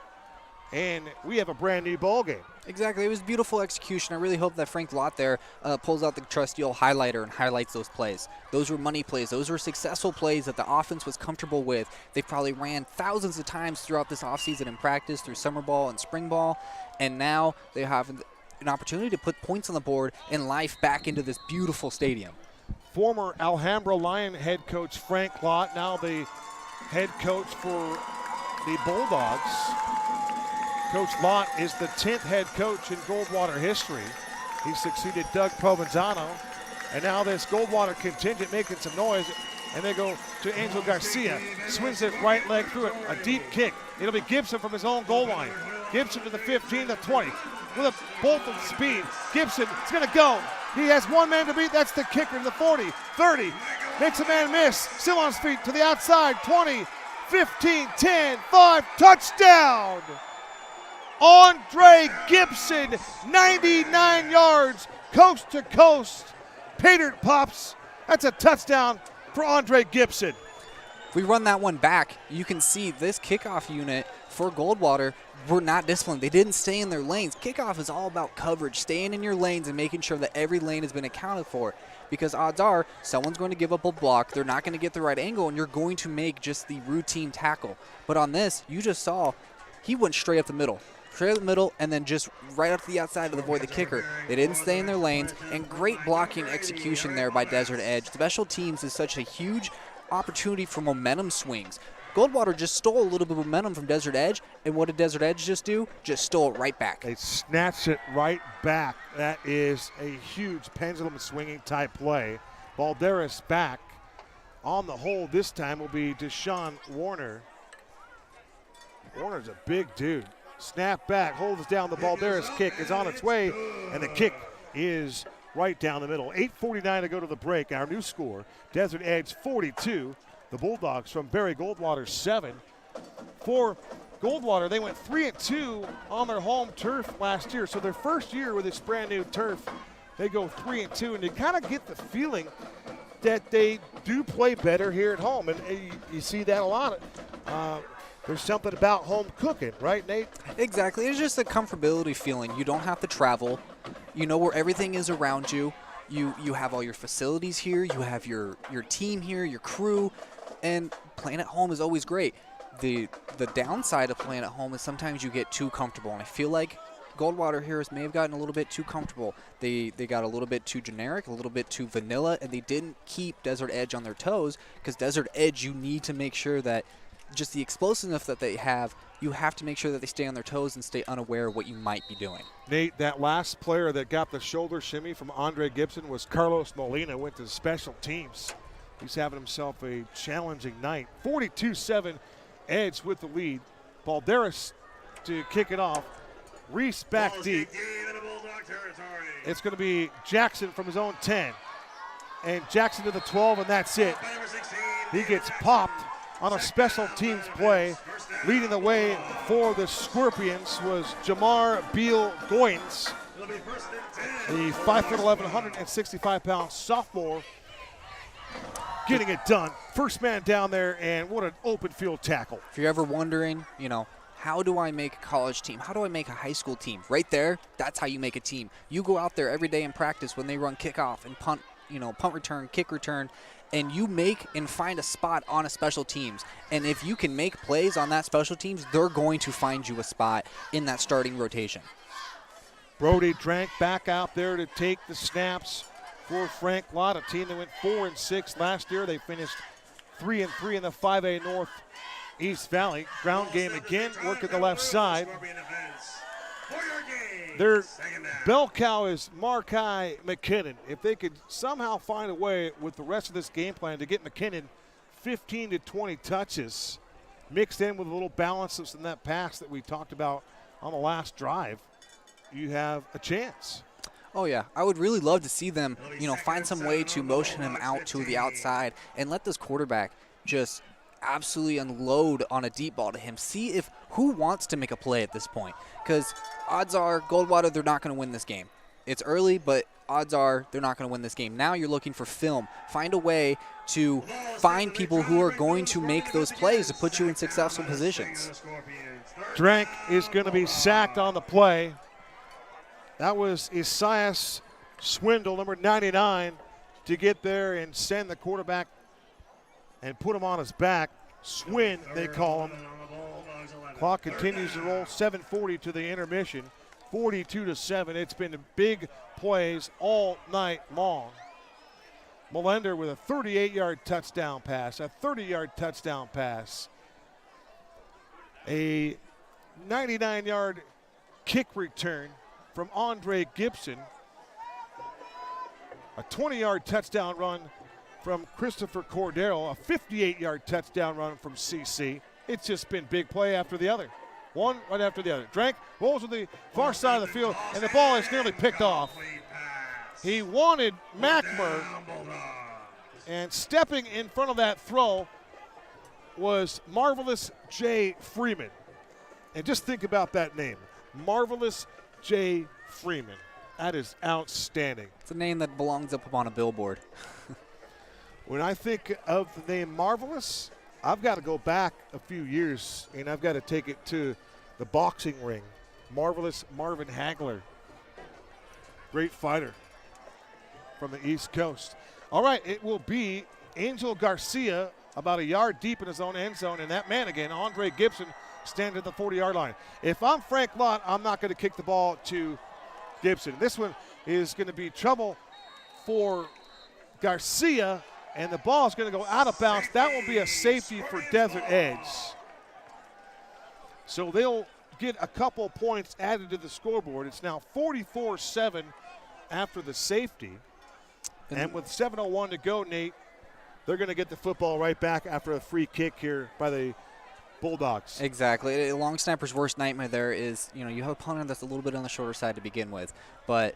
And we have a brand new ball game. Exactly. It was beautiful execution. I really hope that Frank Lott there pulls out the trusty old highlighter and highlights those plays. Those were money plays. Those were successful plays that the offense was comfortable with. They probably ran thousands of times throughout this offseason in practice through summer ball and spring ball. And now they have an opportunity to put points on the board and life back into this beautiful stadium. Former Alhambra Lion head coach Frank Lott, now the head coach for the Bulldogs. Coach Lott is the 10th head coach in Goldwater history. He succeeded Doug Provenzano. And now this Goldwater contingent making some noise. And they go to Angel Garcia. Swings it right leg through it. A deep kick. It'll be Gibson from his own goal line. Gibson to the 15, the 20. With a bolt of speed. Gibson is going to go. He has one man to beat. That's the kicker to the 40, 30. Makes a man miss. Still on his feet to the outside. 20, 15, 10, 5. Touchdown! Andre Gibson, 99 yards, coast to coast. Pay dirt pops. That's a touchdown for Andre Gibson. If we run that one back, you can see this kickoff unit for Goldwater were not disciplined. They didn't stay in their lanes. Kickoff is all about coverage, staying in your lanes and making sure that every lane has been accounted for. Because odds are someone's going to give up a block, they're not going to get the right angle, and you're going to make just the routine tackle. But on this, you just saw he went straight up the middle. Straight up the middle, and then just right up to the outside to avoid the kicker. They didn't stay in their lanes, and great blocking execution there by Desert Edge. Special teams is such a huge opportunity for momentum swings. Goldwater just stole a little bit of momentum from Desert Edge, and what did Desert Edge just do? Just stole it right back. They snatched it right back. That is a huge pendulum swinging type play. Balderas back. On the hold this time will be Deshaun Warner. Warner's a big dude. Snap back, holds down the Balderas kick is on its way, and the kick is right down the middle. 8:49 to go to the break. Our new score, Desert Edge 42, the Bulldogs from Barry Goldwater 7. For Goldwater, they went 3-2 on their home turf last year. So their first year with this brand new turf, they go 3-2, and you kind of get the feeling that they do play better here at home, and you see that a lot. There's something about home cooking, right, Nate? Exactly. It's just a comfortability feeling. You don't have to travel. You know where everything is around you. You have all your facilities here. You have your team here, your crew, and playing at home is always great. The downside of playing at home is sometimes you get too comfortable, and I feel like Goldwater here may have gotten a little bit too comfortable. They got a little bit too generic, a little bit too vanilla, and they didn't keep Desert Edge on their toes, because Desert Edge, you need to make sure that just the explosiveness that they have, you have to make sure that they stay on their toes and stay unaware of what you might be doing. Nate, that last player that got the shoulder shimmy from Andre Gibson was Carlos Molina, went to special teams. He's having himself a challenging night. 42-7, Edge with the lead. Balderas to kick it off. Reese back deep. It's going to be Jackson from his own 10. And Jackson to the 12, and that's it. He gets popped on a special teams play. Leading the way for the Scorpions was Jamar Beal Goins, the 5'11", 165-pound sophomore, getting it done. First man down there, and what an open field tackle. If you're ever wondering, how do I make a college team? How do I make a high school team? Right there, that's how you make a team. You go out there every day in practice when they run kickoff and punt, punt return, kick return, and you make and find a spot on a special teams. And if you can make plays on that special teams, they're going to find you a spot in that starting rotation. Brody Drank back out there to take the snaps for Frank Lott, a team that went 4-6 last year. They finished 3-3 in the 5A North East Valley. Ground game again, working the left side. Their bell cow is Markai McKinnon. If they could somehow find a way with the rest of this game plan to get McKinnon 15 to 20 touches, mixed in with a little balance in that pass that we talked about on the last drive, you have a chance. Oh, yeah. I would really love to see them, find some way to motion him out to the outside and let this quarterback just absolutely unload on a deep ball to him. See if who wants to make a play at this point, because odds are Goldwater, they're not going to win this game. It's early, but odds are they're not going to win this game. Now you're looking for film. Find a way to find people who are going to make those plays to put you in successful positions. Drank is going to be sacked on the play. That was Isaias Swindle, number 99, to get there and send the quarterback and put him on his back. Swin, they call him. Clock continues to roll. 7:40 to the intermission. 42-7. It's been big plays all night long. Melender with a 38-yard touchdown pass, a 30-yard touchdown pass, a 99-yard kick return from Andre Gibson, a 20-yard touchdown run from Christopher Cordero, a 58-yard touchdown run from CC. It's just been big play after the other. One right after the other. Drank rolls to the far side of the field, and the ball is nearly picked off. He wanted Mackmer, and stepping in front of that throw was Marvelous J. Freeman. And just think about that name, Marvelous J. Freeman. That is outstanding. It's a name that belongs up on a billboard. When I think of the name Marvelous, I've got to go back a few years, and I've got to take it to the boxing ring. Marvelous Marvin Hagler. Great fighter from the East Coast. All right, it will be Angel Garcia about a yard deep in his own end zone, and that man again, Andre Gibson, standing at the 40-yard line. If I'm Frank Lott, I'm not going to kick the ball to Gibson. This one is going to be trouble for Garcia, and the ball is going to go out of bounds. That will be a safety for Desert Edge. So they'll get a couple points added to the scoreboard. It's now 44-7 after the safety. And with 7:01 to go, Nate, they're going to get the football right back after a free kick here by the Bulldogs. Exactly. A long snapper's worst nightmare there is, you have a punter that's a little bit on the shorter side to begin with, but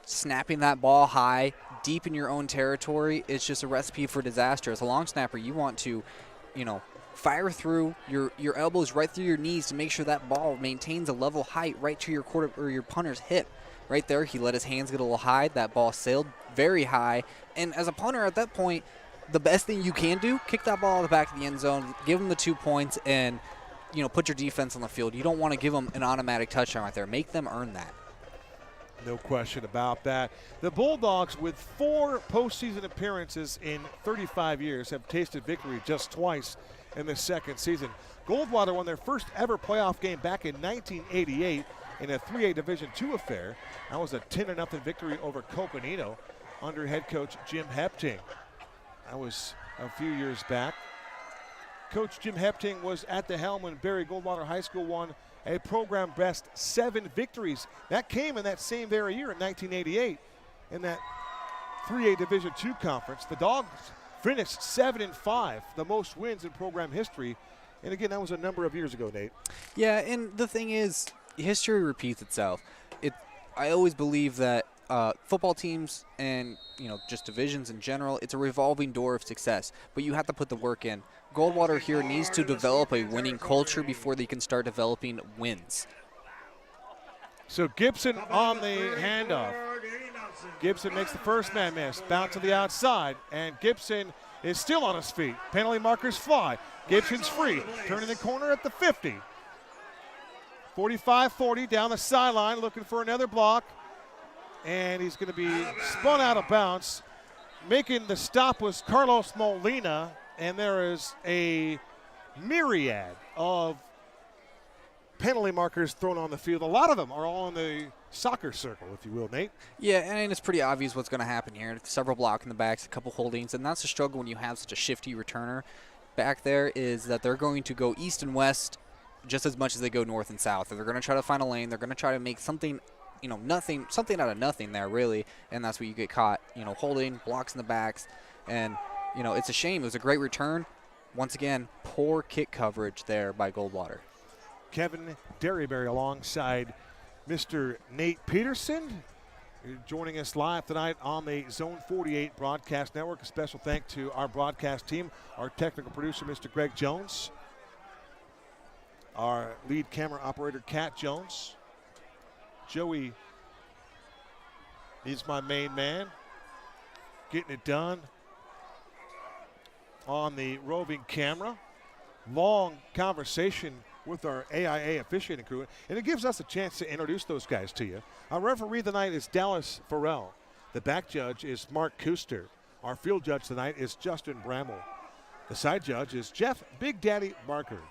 snapping that ball high, deep in your own territory, it's just a recipe for disaster. As a long snapper, you want to, fire through your elbows right through your knees to make sure that ball maintains a level height right to your quarter or your punter's hip. Right there, he let his hands get a little high. That ball sailed very high. And as a punter at that point, the best thing you can do, kick that ball out of the back of the end zone, give them the 2 points, and, put your defense on the field. You don't want to give them an automatic touchdown right there. Make them earn that. No question about that. The Bulldogs, with 4 postseason appearances in 35 years, have tasted victory just twice in the second season. Goldwater won their first ever playoff game back in 1988 in a 3A Division II affair. That was a 10-0 victory over Coconino under head coach Jim Hepting. That was a few years back. Coach Jim Hepting was at the helm when Barry Goldwater High School won a program best 7 victories. That came in that same very year in 1988 in that 3A Division II conference. The Dogs finished 7-5, the most wins in program history. And again, that was a number of years ago, Nate. Yeah, and the thing is, history repeats itself. I always believe that football teams and just divisions in general, it's a revolving door of success, but you have to put the work in. Goldwater here needs to develop a winning culture before they can start developing wins. So Gibson on the handoff. Gibson makes the first man miss, bounce to the outside, and Gibson is still on his feet. Penalty markers fly. Gibson's free, turning the corner at the 50. 45-40 down the sideline, looking for another block. And he's going to be spun out of bounds making the stop was Carlos Molina, and there is a myriad of penalty markers thrown on the field. A lot of them are all in the soccer circle, if you will, Nate. Yeah, and it's pretty obvious what's going to happen here. Several block in the backs, a couple holdings, and that's the struggle when you have such a shifty returner back there, is that they're going to go east and west just as much as they go north and south. They're going to try to find a lane. They're going to try to make something, something out of nothing there, really, and that's what you get caught, holding, blocks in the backs, and, it's a shame. It was a great return. Once again, poor kick coverage there by Goldwater. Kevin Derryberry alongside Mr. Nate Peterson, joining us live tonight on the Zone 48 Broadcast Network. A special thank to our broadcast team, our technical producer, Mr. Greg Jones, our lead camera operator, Kat Jones. Joey is my main man, getting it done on the roving camera. Long conversation with our AIA officiating crew, and it gives us a chance to introduce those guys to you. Our referee tonight is Dallas Farrell. The back judge is Mark Kuster. Our field judge tonight is Justin Bramble. The side judge is Jeff Big Daddy Barker.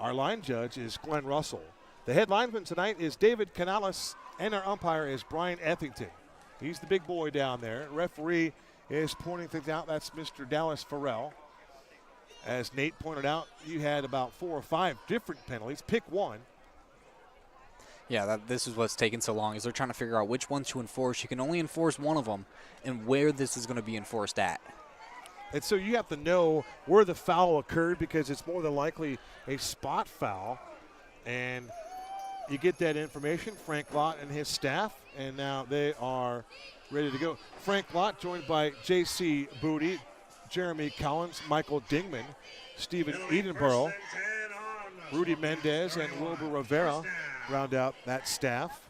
Our line judge is Glenn Russell. The head lineman tonight is David Canales, and our umpire is Brian Ethington. He's the big boy down there. Referee is pointing things out. That's Mr. Dallas Farrell. As Nate pointed out, you had about 4 or 5 different penalties. Pick one. Yeah, this is what's taking so long, is they're trying to figure out which ones to enforce. You can only enforce one of them, and where this is going to be enforced at. And so you have to know where the foul occurred, because it's more than likely a spot foul. And you get that information, Frank Lott and his staff, and now they are ready to go. Frank Lott joined by J.C. Booty, Jeremy Collins, Michael Dingman, Stephen Edenborough, Rudy Mendez, and Wilbur Rivera round out that staff.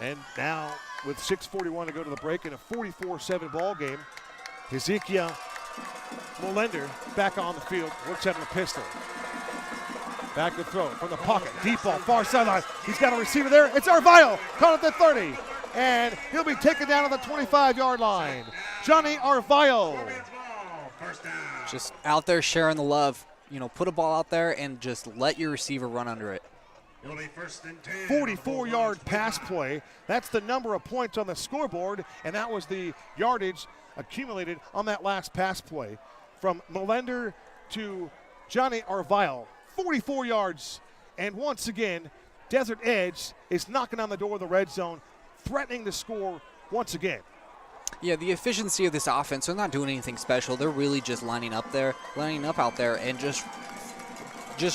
And now, with 6:41 to go to the break in a 44-7 ball game, Hezekiah Molender back on the field, looks having a pistol. Back to throw from the pocket, deep ball, far sideline. He's got a receiver there. It's Arvile, caught at the 30. And he'll be taken down at the 25-yard line. Johnny Arvile. Just out there sharing the love. Put a ball out there and just let your receiver run under it. 44-yard pass play. That's the number of points on the scoreboard, and that was the yardage accumulated on that last pass play. From Molender to Johnny Arvile, 44 yards. And once again, Desert Edge is knocking on the door of the red zone, threatening to score once again. Yeah, the efficiency of this offense, they're not doing anything special. They're really just lining up out there and just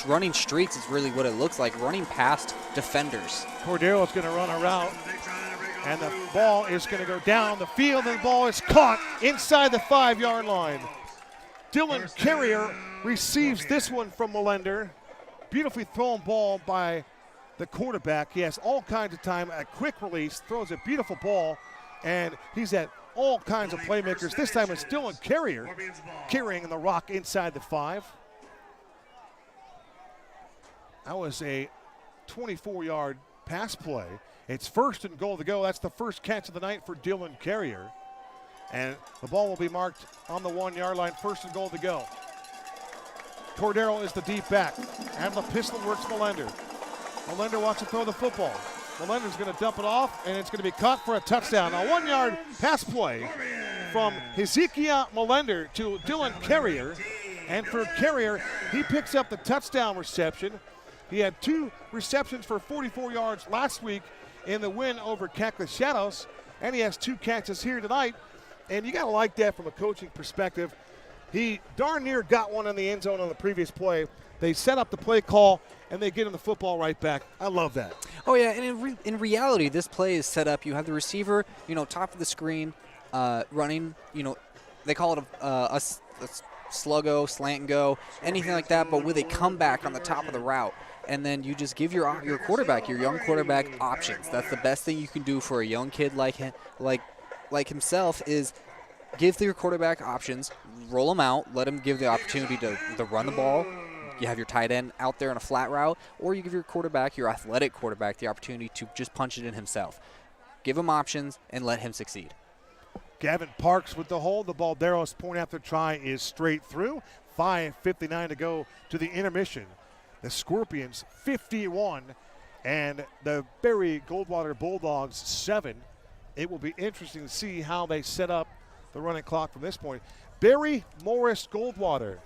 running streaks is really what it looks like, running past defenders. Cordero is going to run a route, and the ball is going to go down the field, and the ball is caught inside the 5-yard line. Dylan Carrier receives this one from Molender. Beautifully thrown ball by the quarterback. He has all kinds of time, a quick release, throws a beautiful ball, and he's at all kinds of playmakers. This time it's Dylan Carrier carrying the rock inside the 5. That was a 24-yard pass play. It's 1st and goal to go. That's the first catch of the night for Dylan Carrier. And the ball will be marked on the 1-yard line, 1st and goal to go. Cordero is the deep back. And the pistol works Molender. Molender wants to throw the football. Molender's going to dump it off, and it's going to be caught for a touchdown. A 1-yard pass play from Hezekiah Molender to Dylan Carrier. And for Carrier, he picks up the touchdown reception. He had 2 receptions for 44 yards last week in the win over Cactus Shadows, and he has 2 catches here tonight. And you got to like that from a coaching perspective. He darn near got one in the end zone on the previous play. They set up the play call, and they get him the football right back. I love that. Oh, yeah, and in reality, this play is set up. You have the receiver, top of the screen, running, they call it a sluggo, slant and go, anything like that, but with a comeback on the top of the route. And then you just give your quarterback, your young quarterback, options. That's the best thing you can do for a young kid like himself is give your quarterback options, roll him out, let him give the opportunity to run the ball. You have your tight end out there on a flat route, or you give your quarterback, your athletic quarterback, the opportunity to just punch it in himself. Give him options and let him succeed. Gavin Parks with the hold. The Balderos point after try is straight through. 5:59 to go to the intermission. The Scorpions 51 and the Barry Goldwater Bulldogs 7. It will be interesting to see how they set up the running clock from this point. Barry Morris Goldwater,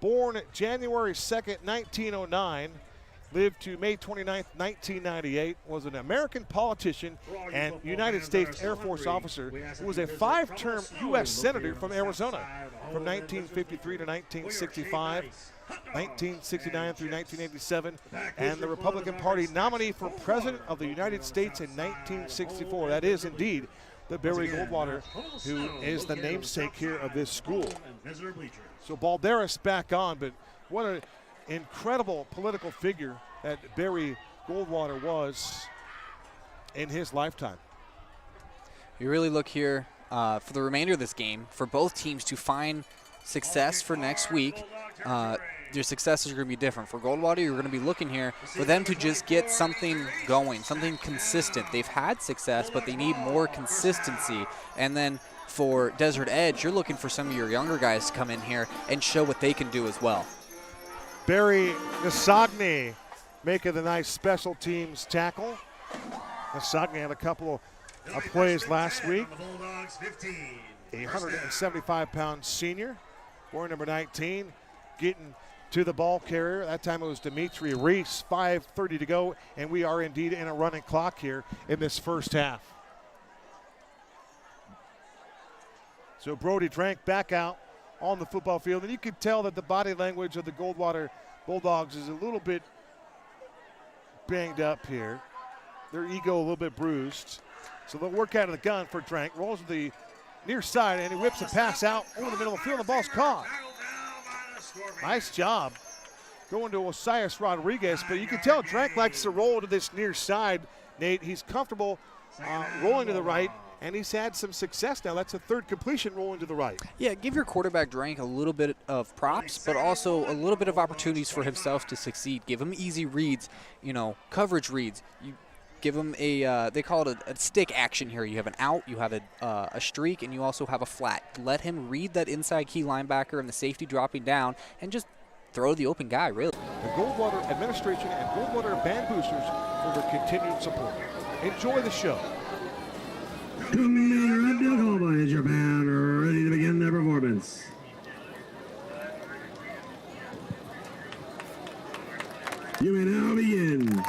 born January 2nd, 1909, lived to May 29th, 1998, was an American politician and United States Air Force officer who was a 5-term U.S. Senator from Arizona from 1953 to 1965, 1969 through 1987, and the Republican Party nominee for President of the United States in 1964. That is indeed the Barry Goldwater, who is the namesake here of this school. So Balderas back on, but what an incredible political figure that Barry Goldwater was in his lifetime. You really look here for the remainder of this game for both teams to find success for next week. Your successes are going to be different. For Goldwater, you're going to be looking here for them to just get something going, something consistent. They've had success, but they need more consistency. And then for Desert Edge, you're looking for some of your younger guys to come in here and show what they can do as well. Barry Nasogny making the nice special teams tackle. Nasogny had a couple of plays last week. A 175-pound senior, wearing number 19, getting to the ball carrier. That time it was Dimitri Reese. 5:30 to go, and we are indeed in a running clock here in this first half. So Brody Drank back out on the football field, and you can tell that the body language of the Goldwater Bulldogs is a little bit banged up here. Their ego a little bit bruised. So they'll work out of the gun for Drank. Rolls to the near side, and he whips a pass out over the middle of the field. The ball's caught. Nice job going to Osias Rodriguez, but you can tell Drank likes to roll to this near side, Nate. He's comfortable rolling to the right, and he's had some success now. That's a third completion rolling to the right. Yeah, give your quarterback Drank a little bit of props, but also a little bit of opportunities for himself to succeed. Give him easy reads, coverage reads. You give him they call it a stick action here. You have an out, you have a streak, and you also have a flat. Let him read that inside key linebacker and the safety dropping down, and just throw the open guy, really. The Goldwater administration and Goldwater band boosters for their continued support. Enjoy the show. Coming down the right field, Columbine is your band ready to begin their performance. You may now begin.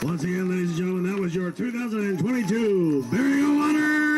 Once again, ladies and gentlemen, that was your 2022 Barry Goldwater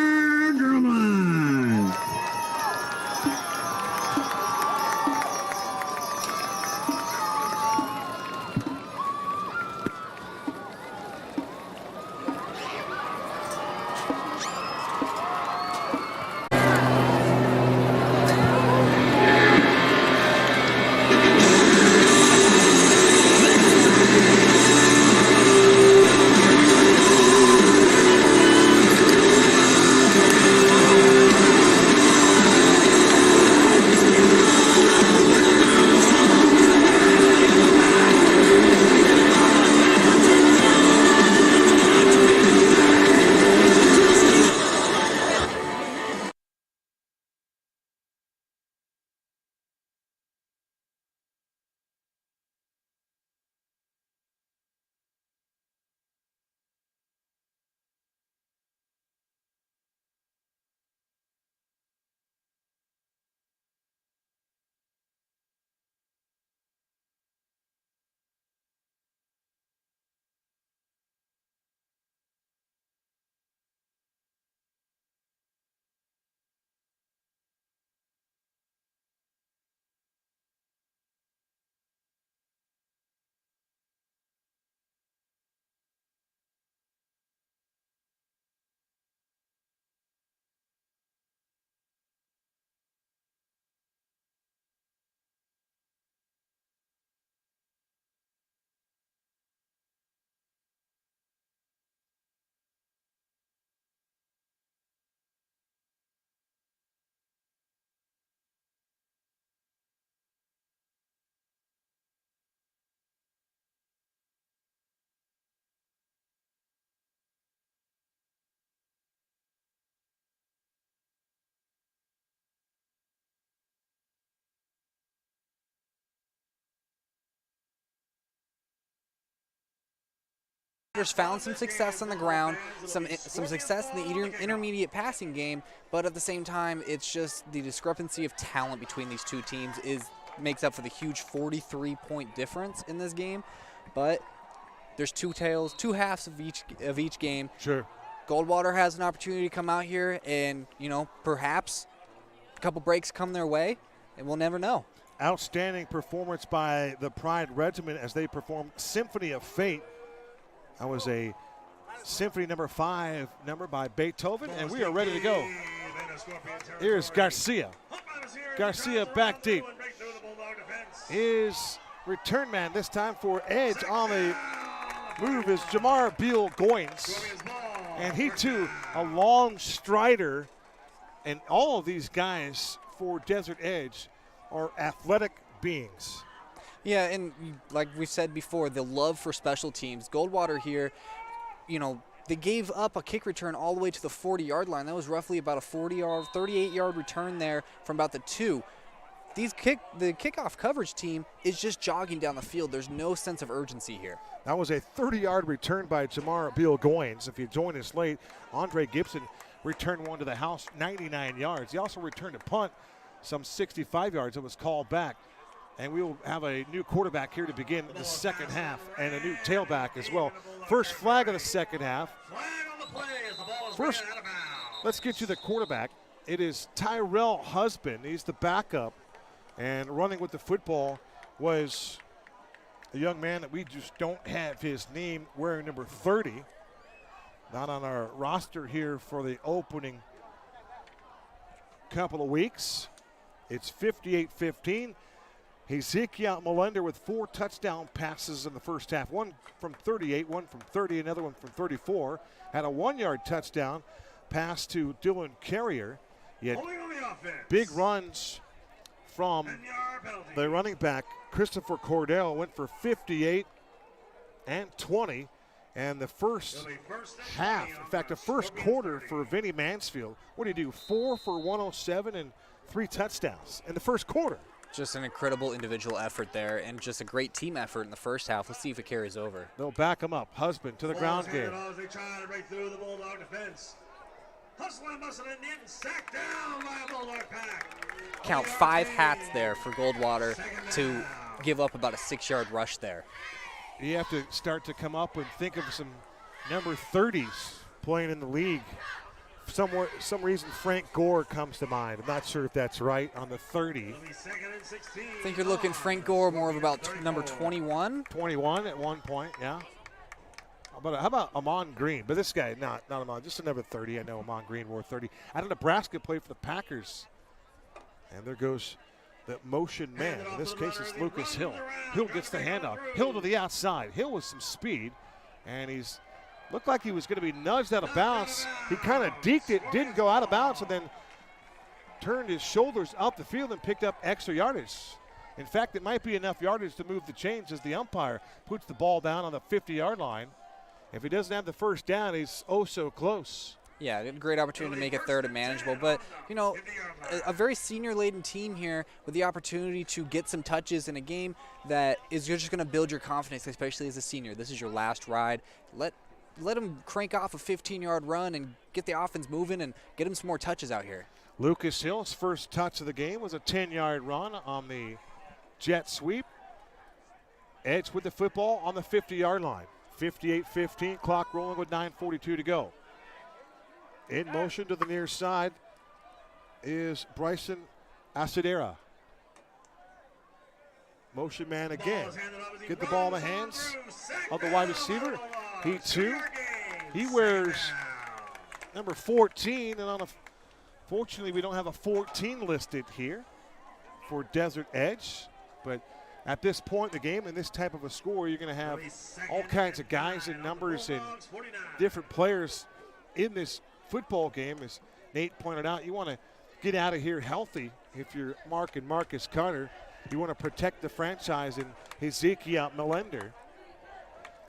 Found some success on the ground, some success in the intermediate passing game, but at the same time, it's just the discrepancy of talent between these two teams makes up for the huge 43-point difference in this game. But there's two halves of each game. Sure. Goldwater has an opportunity to come out here and, perhaps a couple breaks come their way, and we'll never know. Outstanding performance by the Pride Regiment as they performed Symphony of Fate. That was a Symphony number 5 number by Beethoven, and we are ready to go. Here's Garcia. Garcia back deep. His return man this time for Edge on the move is Jamar Beal Goins. And he too, a long strider. And all of these guys for Desert Edge are athletic beings. Yeah, and like we said before, the love for special teams. Goldwater here, they gave up a kick return all the way to the 40-yard line. That was roughly about a 38-yard return there from about the 2. The kickoff coverage team is just jogging down the field. There's no sense of urgency here. That was a 30-yard return by Jamar Beal Goins. If you join us late, Andre Gibson returned one to the house, 99 yards. He also returned a punt, some 65 yards. It was called back. And we will have a new quarterback here to begin the second half and a new tailback as well. First flag of the second half. First, let's get you the quarterback. It is Tyrell Husband. He's the backup. And running with the football was a young man that we just don't have his name, wearing number 30. Not on our roster here for the opening couple of weeks. It's 58-15. Hezekiah Melender with 4 touchdown passes in the first half. One from 38, one from 30, another one from 34. Had a 1-yard touchdown pass to Dylan Carrier. He had big runs from the running back, Christopher Cordell, went for 58 and 20. And the first half, in fact, the first quarter for Vinnie Mansfield, what did he do? 4 for 107 and 3 touchdowns in the first quarter. Just an incredible individual effort there and just a great team effort in the first half. Let's see if it carries over. They'll back him up. Husband to the ground game. They try to break through the Bulldog defense. Hustling, bustling, and sacked down by a Bulldog pack. Count 5 hats there for Goldwater to give up about a 6-yard rush there. You have to start to come up and think of some number 30s playing in the league. Some reason Frank Gore comes to mind. I'm not sure if that's right on the 30. I think you're looking Frank Gore more of about number 21. 21 at one point, yeah. How about Amon Green? But this guy, not Amon, just a number 30. I know Amon Green wore 30. Out of Nebraska, played for the Packers. And there goes the motion man. In this case, it's Lucas Hill. Hill gets the handoff. Hill to the outside. Hill with some speed, and he's looked like he was going to be nudged out of bounds. He kind of deked it, didn't go out of bounds, and then turned his shoulders up the field and picked up extra yardage. In fact, it might be enough yardage to move the chains as the umpire puts the ball down on the 50-yard line. If he doesn't have the first down, he's oh so close. Yeah, a great opportunity to make it third and manageable. But, a very senior-laden team here with the opportunity to get some touches in a game that is just going to build your confidence, especially as a senior. This is your last ride. Let him crank off a 15-yard run and get the offense moving and get him some more touches out here. Lucas Hill's first touch of the game was a 10-yard run on the jet sweep. Edge with the football on the 50-yard line. 58-15, clock rolling with 9:42 to go. In motion to the near side is Bryson Asadera. Motion man again. Get the ball in the hands of the wide receiver. He wears number 14, and fortunately we don't have a 14 listed here for Desert Edge, but at this point in the game, in this type of a score, you're going to have all kinds of guys and numbers and different players in this football game. As Nate pointed out, you want to get out of here healthy. If you're Mark and Marcus Carter, you want to protect the franchise in Hezekiah Melender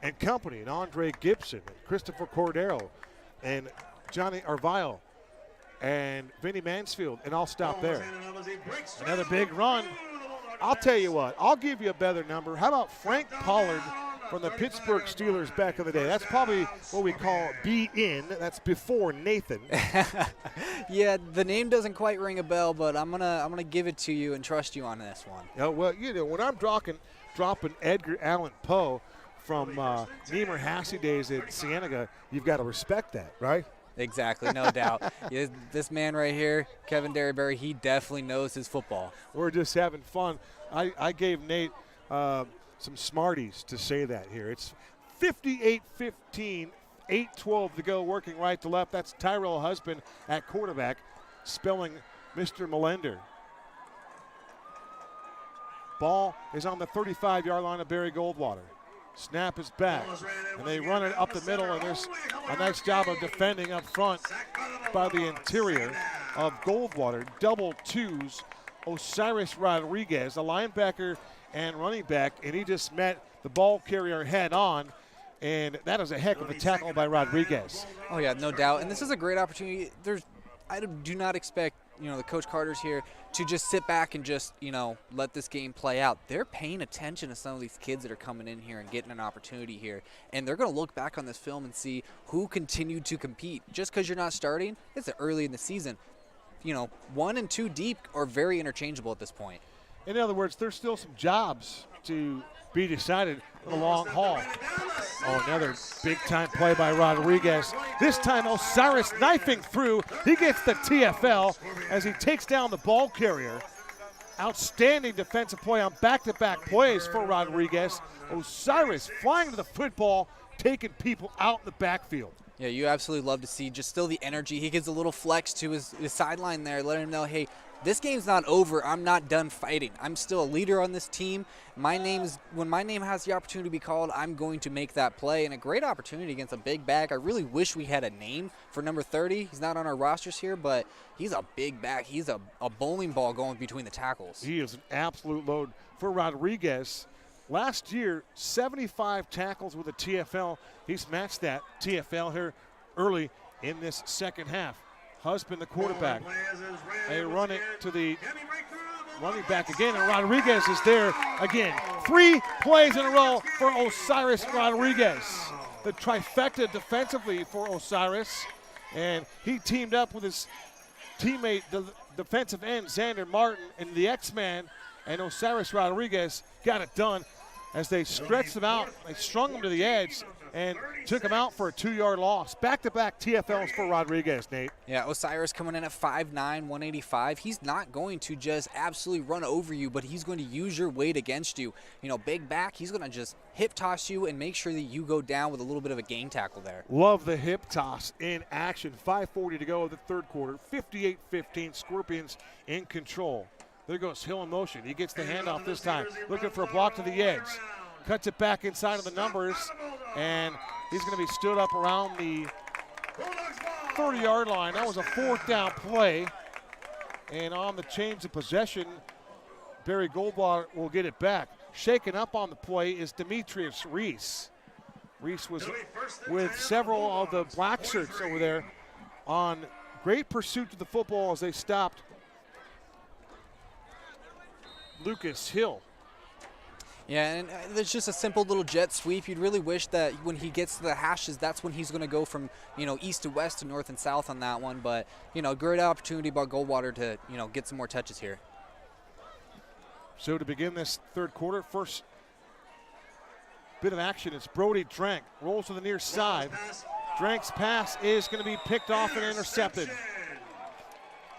and company, and Andre Gibson, and Christopher Cordero, and Johnny Arvile, and Vinnie Mansfield, and I'll stop there. Another big run. I'll tell you what, I'll give you a better number. How about Frank Pollard from the Pittsburgh Steelers back in the day. That's probably what we call B-in. That's before Nathan. Yeah, the name doesn't quite ring a bell, but I'm gonna give it to you and trust you on this one. Oh, well, when I'm dropping Edgar Allan Poe from Nemur Hassie days at Cienega, you've got to respect that, right? Exactly, no doubt. Yeah, this man right here, Kevin Derryberry, he definitely knows his football. We're just having fun. I gave Nate some Smarties to say that here. It's 58-15, 8:12 to go, working right to left. That's Tyrell Husband at quarterback, spelling Mr. Melender. Ball is on the 35-yard line of Barry Goldwater. Snap is back, and they run it up the middle, and there's a nice job of defending up front by the interior of Goldwater. Double twos, Osiris Rodriguez, a linebacker and running back, and he just met the ball carrier head on, and that is a heck of a tackle by Rodriguez. Oh yeah, no doubt. And this is a great opportunity. I do not expect the Coach Carters here to just sit back and just let this game play out. They're paying attention to some of these kids that are coming in here and getting an opportunity here, and they're going to look back on this film and see who continued to compete. Just because you're not starting, it's early in the season. 1 and 2 deep are very interchangeable at this point. In other words, there's still some jobs to be decided in the long haul. Oh, another big-time play by Rodriguez. This time Osiris knifing through. He gets the TFL as he takes down the ball carrier. Outstanding defensive play on back-to-back plays for Rodriguez. Osiris flying to the football, taking people out in the backfield. Yeah, you absolutely love to see just still the energy. He gives a little flex to his sideline there, letting him know, hey, this game's not over. I'm not done fighting. I'm still a leader on this team. When my name has the opportunity to be called, I'm going to make that play. And a great opportunity against a big back. I really wish we had a name for number 30. He's not on our rosters here, but he's a big back. He's a bowling ball going between the tackles. He is an absolute load for Rodriguez. Last year, 75 tackles with a TFL. He's matched that TFL here early in this second half. Husband, the quarterback. They run it to the running back again, and Rodriguez is there again. 3 plays in a row for Osiris Rodriguez. The trifecta defensively for Osiris, and he teamed up with his teammate, the defensive end, Xander Martin, and the X-Man, and Osiris Rodriguez got it done as they stretched him out. They strung him to the edge and took him out for a 2-yard loss. Back-to-back TFLs for Rodriguez, Nate. Yeah, Osiris coming in at 5'9", 185. He's not going to just absolutely run over you, but he's going to use your weight against you. Big back, he's going to just hip toss you and make sure that you go down with a little bit of a gang tackle there. Love the hip toss in action. 5:40 to go in the third quarter. 58-15, Scorpions in control. There goes Hill in motion. He gets the handoff this time, looking for a block to the edge. Cuts it back inside of the numbers, and he's going to be stood up around the 30-yard line. That was a 4th down play. And on the change of possession, Barry Goldwater will get it back. Shaken up on the play is Demetrius Reese. Reese was with several of the black shirts over there on great pursuit to the football as they stopped Lucas Hill. Yeah, and there's just a simple little jet sweep. You'd really wish that when he gets to the hashes, that's when he's going to go from, east to west to north and south on that one. But, great opportunity by Goldwater to, get some more touches here. So to begin this third quarter, first bit of action, it's Brody Drank. Rolls to the near side. Drank's pass is going to be picked off and intercepted.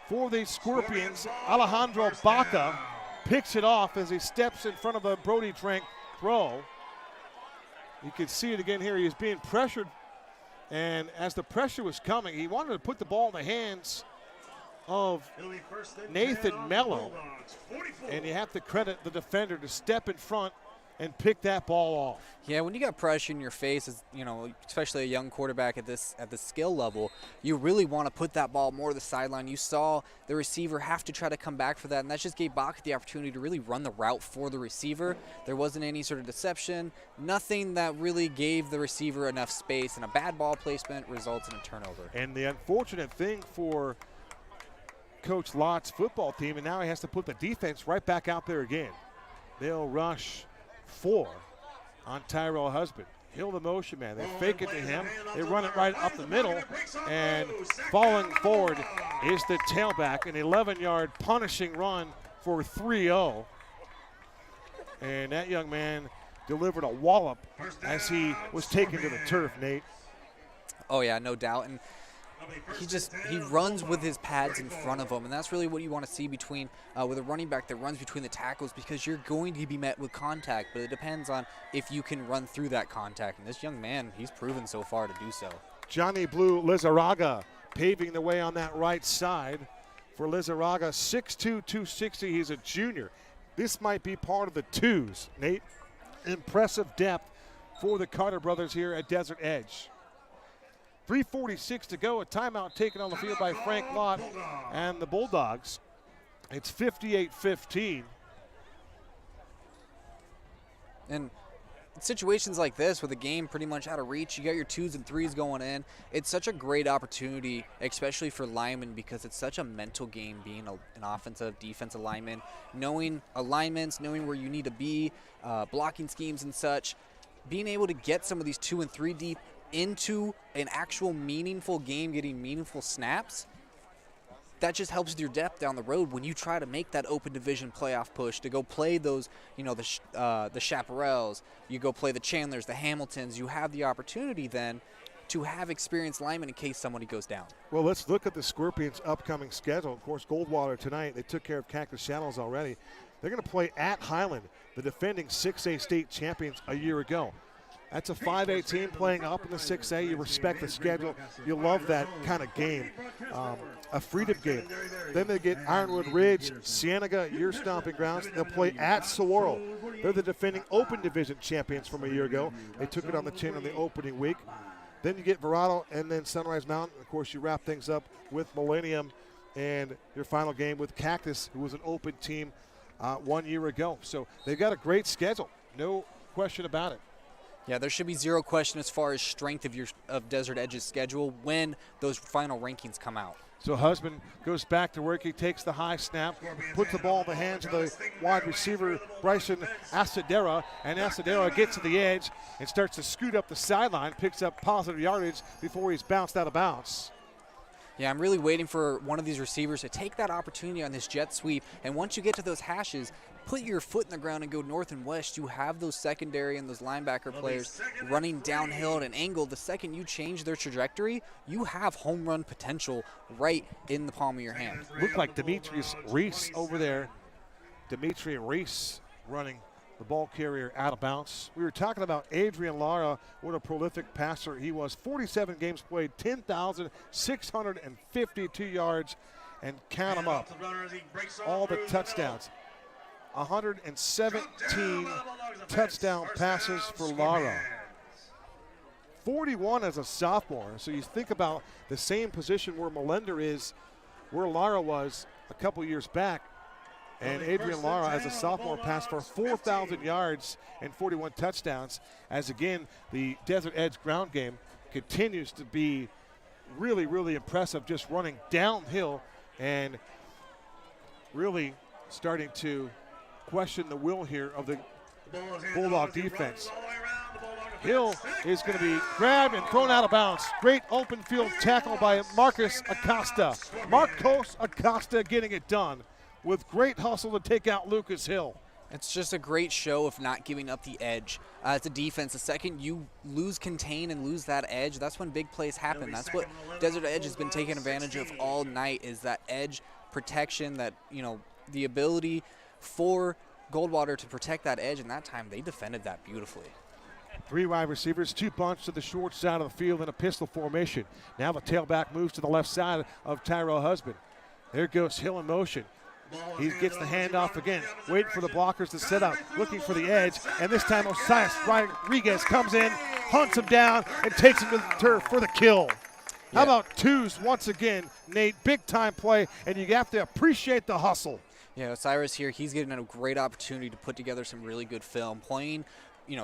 For the Scorpions, Alejandro Baca picks it off as he steps in front of a Brody Drank throw. You can see it again here. He is being pressured, and as the pressure was coming, he wanted to put the ball in the hands of Nathan Mello, and you have to credit the defender to step in front and pick that ball off. Yeah, when you got pressure in your face, as especially a young quarterback at this skill level, you really want to put that ball more to the sideline. You saw the receiver have to try to come back for that, and that just gave Bach the opportunity to really run the route for the receiver. There wasn't any sort of deception, nothing that really gave the receiver enough space, and a bad ball placement results in a turnover. And the unfortunate thing for Coach Lott's football team, and now he has to put the defense right back out there again. They'll rush 4 on Tyrell Husband. Hill the motion man. They fake it to him. They run it right up the middle. And falling forward is the tailback. An 11-yard punishing run for 3-0. And that young man delivered a wallop as he was taken to the turf, Nate. Oh, yeah, no doubt. And he runs with his pads in front of him, and that's really what you want to see between with a running back that runs between the tackles, because you're going to be met with contact, but it depends on if you can run through that contact. And this young man, he's proven so far to do so. Johnny Blue Lizarraga paving the way on that right side for Lizarraga, 6'2", 260. He's a junior. This might be part of the twos, Nate. Impressive depth for the Carter brothers here at Desert Edge. 3:46 to go, a timeout taken on the field by Frank Lott and the Bulldogs. It's 58-15. And situations like this, with the game pretty much out of reach, you got your 2s and 3s going in. It's such a great opportunity, especially for linemen, because it's such a mental game being an offensive, defensive lineman, knowing alignments, knowing where you need to be, blocking schemes and such. Being able to get some of these 2 and 3 deep into an actual meaningful game, getting meaningful snaps, that just helps with your depth down the road when you try to make that open division playoff push to go play those, the Chaparrals, you go play the Chandlers, the Hamiltons. You have the opportunity then to have experienced linemen in case somebody goes down. Well, let's look at the Scorpions' upcoming schedule. Of course, Goldwater tonight. They took care of Cactus Shadows already. They're going to play at Highland, the defending 6A state champions a year ago. That's a 5A team playing up in the 6A. You respect the schedule. You love that kind of game, a freedom game. Then they get Ironwood Ridge, Cienega, your stomping grounds. They'll play at Saguaro. They're the defending open division champions from a year ago. They took it on the chin in the opening week. Then you get Verado and then Sunrise Mountain. Of course, you wrap things up with Millennium and your final game with Cactus, who was an open team 1 year ago. So they've got a great schedule, no question about it. Yeah, there should be zero question as far as strength of Desert Edge's schedule when those final rankings come out. So Husband goes back to work. He takes the high snap, puts the ball in the hands of the wide receiver, Bryson Asadera, and Asadera gets to the edge and starts to scoot up the sideline, picks up positive yardage before he's bounced out of bounds. Yeah, I'm really waiting for one of these receivers to take that opportunity on this jet sweep, and once you get to those hashes, put your foot in the ground and go north and west. You have those secondary and those linebacker players running downhill at an angle. The second you change their trajectory, you have home run potential right in the palm of your hand. Looked like Demetrius Reese over there. Demetri Reese running the ball carrier out of bounds. We were talking about Adrian Lara, what a prolific passer he was. 47 games played, 10,652 yards, and count them up. All the touchdowns. 117 touchdown passes for Lara. 41 as a sophomore. So you think about the same position where Melender is, where Lara was a couple years back. And Adrian Lara, as a sophomore, passed for 4,000 yards and 41 touchdowns. As again, the Desert Edge ground game continues to be really, really impressive, just running downhill and really starting to question the will here of the Bulldog defense. Hill is going to be grabbed and thrown out of bounds. Great open field tackle by Marcos Acosta. Marcos Acosta getting it done with great hustle to take out Lucas Hill. It's just a great show of not giving up the edge. As a defense, the second you lose contain and lose that edge, that's when big plays happen. That's what Desert Edge has been taking advantage of all night, is that edge protection, that, the ability for Goldwater to protect that edge, and that time they defended that beautifully. 3 wide receivers, 2 bunch to the short side of the field in a pistol formation. Now the tailback moves to the left side of Tyrell Husband. There goes Hill in motion. He gets the handoff again, waiting for the blockers to set up, looking for the edge, and this time Osias Rodriguez comes in, hunts him down, and takes him to the turf for the kill. How about twos once again, Nate? Big time play, and you have to appreciate the hustle. Yeah, Osiris here, he's getting a great opportunity to put together some really good film, playing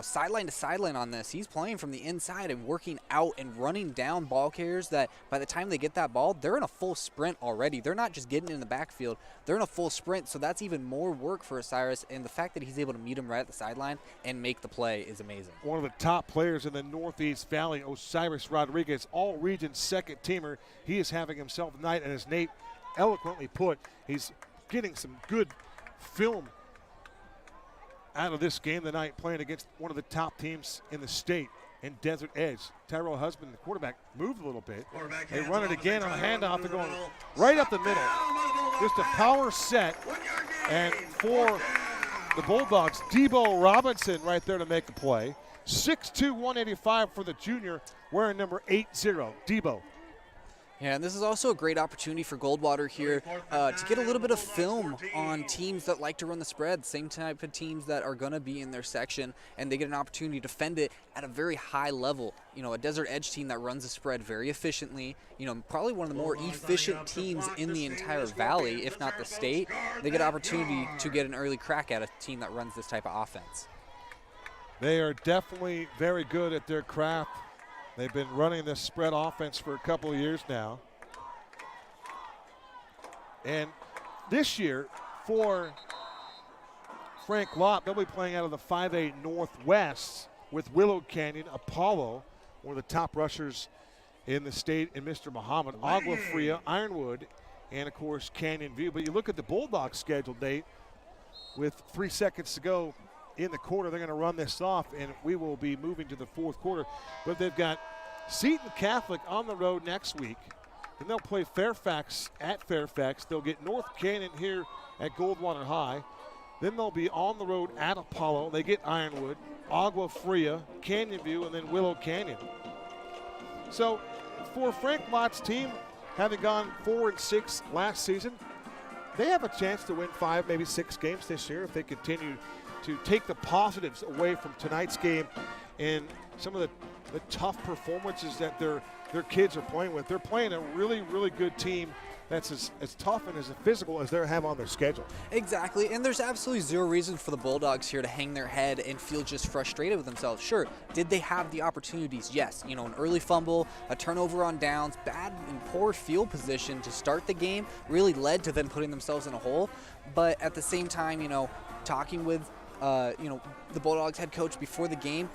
sideline to sideline on this. He's playing from the inside and working out and running down ball carriers that by the time they get that ball, they're in a full sprint already. They're not just getting in the backfield. They're in a full sprint, so that's even more work for Osiris, and the fact that he's able to meet him right at the sideline and make the play is amazing. One of the top players in the Northeast Valley, Osiris Rodriguez, all-region second teamer. He is having himself a night, and as Nate eloquently put, he's getting some good film out of this game tonight, playing against one of the top teams in the state in Desert Edge. Tyrell Husband, the quarterback, moved a little bit. They run it again on a handoff. They're going right up the middle. Just a power set. And for the Bulldogs, Debo Robinson right there to make the play. 6'2", 185 for the junior, wearing number 80, Debo. Yeah, and this is also a great opportunity for Goldwater here to get a little bit of film on teams that like to run the spread, same type of teams that are going to be in their section, and they get an opportunity to defend it at a very high level. A Desert Edge team that runs the spread very efficiently, probably one of the more efficient teams in the entire valley, if not the state. They get an opportunity to get an early crack at a team that runs this type of offense. They are definitely very good at their craft. They've been running this spread offense for a couple of years now. And this year, for Frank Lott, they'll be playing out of the 5A Northwest with Willow Canyon, Apollo, one of the top rushers in the state, and Mr. Muhammad, Agua Fria, Ironwood, and, of course, Canyon View. But you look at the Bulldogs schedule, date, with 3 seconds to go in the quarter. They're going to run this off, and we will be moving to the fourth quarter. But they've got Seton Catholic on the road next week. Then they'll play Fairfax at Fairfax. They'll get North Canyon here at Goldwater High. Then they'll be on the road at Apollo. They get Ironwood, Agua Fria, Canyon View, and then Willow Canyon. So for Frank Lott's team, having gone 4-6 last season, they have a chance to win 5, maybe 6 games this year if they continue to take the positives away from tonight's game and some of the tough performances that their kids are playing with. They're playing a really, really good team that's as tough and as physical as they have on their schedule. Exactly, and there's absolutely zero reason for the Bulldogs here to hang their head and feel just frustrated with themselves. Sure, did they have the opportunities? Yes, an early fumble, a turnover on downs, bad and poor field position to start the game really led to them putting themselves in a hole. But at the same time, talking with the Bulldogs head coach before the game,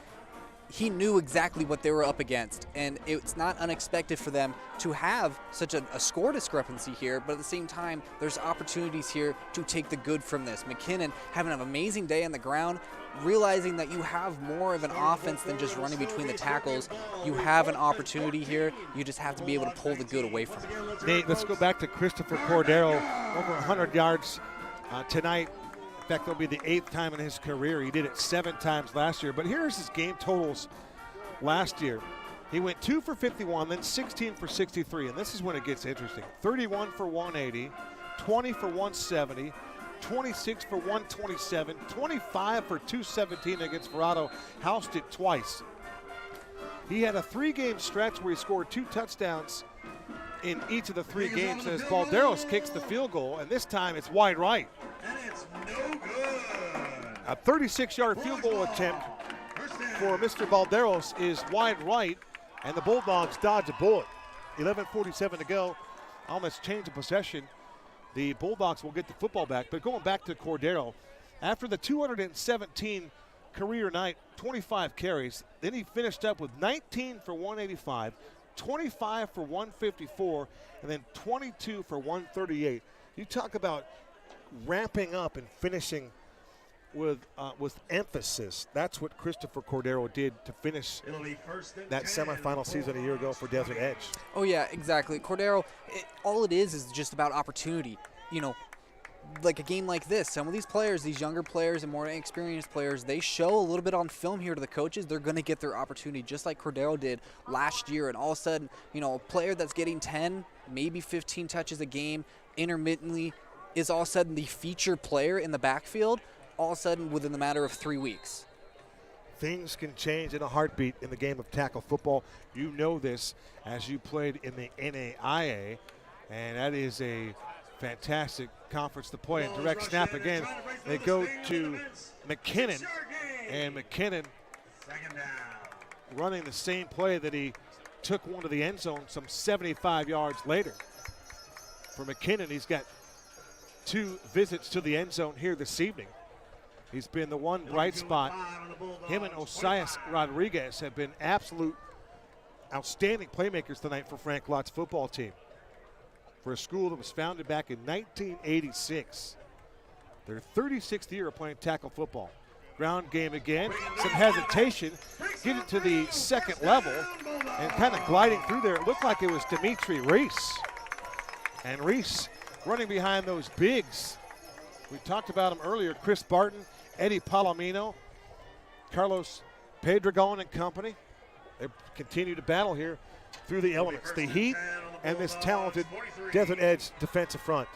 he knew exactly what they were up against, and it's not unexpected for them to have such a score discrepancy here, but at the same time, there's opportunities here to take the good from this. McKinnon having an amazing day on the ground, realizing that you have more of an offense than just running between the tackles. You have an opportunity here. You just have to be able to pull the good away from it. Nate, let's go back to Christopher Cordero, over 100 yards tonight. In fact, it'll be the 8th time in his career. He did it 7 times last year. But here's his game totals last year. He went 2 for 51, then 16 for 63. And this is when it gets interesting. 31 for 180, 20 for 170, 26 for 127, 25 for 217 against Verado. Housed it twice. He had a 3-game stretch where he scored 2 touchdowns in each of the 3 games as Balderos kicks the field goal, and this time it's wide right. And it's no good. A 36-yard field goal attempt for Mr. Balderos is wide right, and the Bulldogs dodge a bullet. 11:47 to go on this change of possession. The Bulldogs will get the football back, but going back to Cordero, after the 217 career night, 25 carries, then he finished up with 19 for 185, 25 for 154, and then 22 for 138. You talk about ramping up and finishing with emphasis. That's what Christopher Cordero did to finish that semifinal season a year ago for Desert Edge. Oh yeah, exactly. Cordero, all it is just about opportunity. Like a game like this, some of these players, these younger players and more experienced players, they show a little bit on film here to the coaches. They're going to get their opportunity just like Cordero did last year. And all of a sudden, a player that's getting 10, maybe 15 touches a game intermittently is all of a sudden the feature player in the backfield, all of a sudden within the matter of 3 weeks. Things can change in a heartbeat in the game of tackle football. You know this as you played in the NAIA, and that is a fantastic conference to play. And direct snap again. They go to McKinnon, and McKinnon Second down. Running the same play that he took one to the end zone some 75 yards later. For McKinnon, he's got 2 visits to the end zone here this evening. He's been the one bright spot. Him and Osias Rodriguez have been absolute outstanding playmakers tonight for Frank Lott's football team. For a school that was founded back in 1986. Their 36th year of playing tackle football. Ground game again, some hesitation, get it to the second level, and kind of gliding through there. It looked like it was Dimitri Reese. And Reese running behind those bigs. We talked about him earlier, Chris Barton, Eddie Palomino, Carlos Pedregon and company. They continue to battle here through the elements, the heat and this talented Desert Edge defensive front.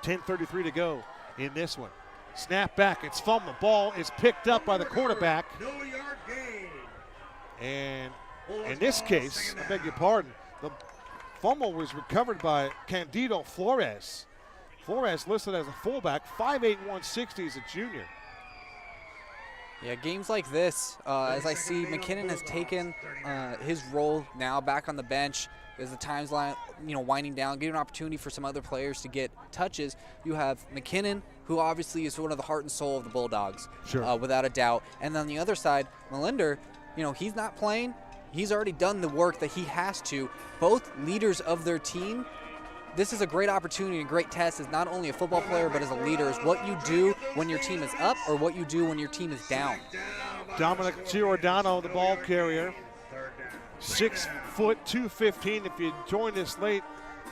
10:33 to go in this one. Snap back, it's fumbled. The ball is picked up by the quarterback. And in this case, I beg your pardon, the fumble was recovered by Candido Flores. Flores listed as a fullback, 5'8", 160 as a junior. Yeah, games like this, as I see, McKinnon has taken his role now back on the bench. As the time's winding down, giving an opportunity for some other players to get touches. You have McKinnon, who obviously is one of the heart and soul of the Bulldogs, without a doubt. And on the other side, Melinder, he's not playing. He's already done the work that he has to. Both leaders of their team. This is a great opportunity and great test as not only a football player but as a leader, is what you do when your team is up or what you do when your team is down. Dominic Giordano, the ball carrier, 6 foot 215. If you joined us late,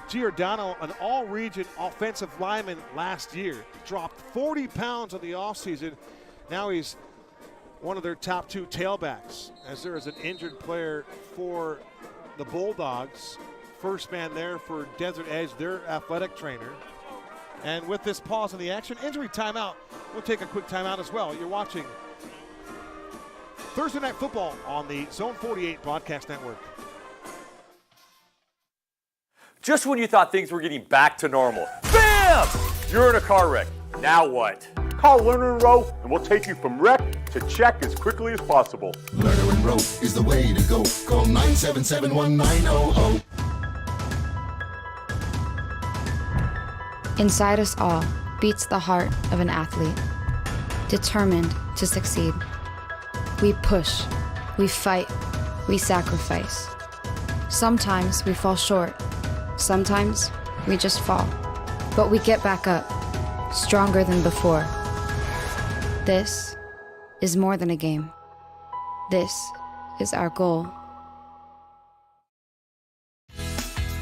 Giordano, an all-region offensive lineman last year, dropped 40 pounds in the offseason. Now he's one of their top 2 tailbacks, as there is an injured player for the Bulldogs. First man there for Desert Edge, their athletic trainer. And with this pause in the action, injury timeout. We'll take a quick timeout as well. You're watching Thursday Night Football on the Zone 48 Broadcast Network. Just when you thought things were getting back to normal, BAM! You're in a car wreck. Now what? Call Lerner and Rowe, and we'll take you from wreck to check as quickly as possible. Lerner and Rowe is the way to go. Call 977-1900. Inside us all beats the heart of an athlete, determined to succeed. We push, we fight, we sacrifice. Sometimes we fall short, sometimes we just fall. But we get back up, stronger than before. This is more than a game. This is our goal.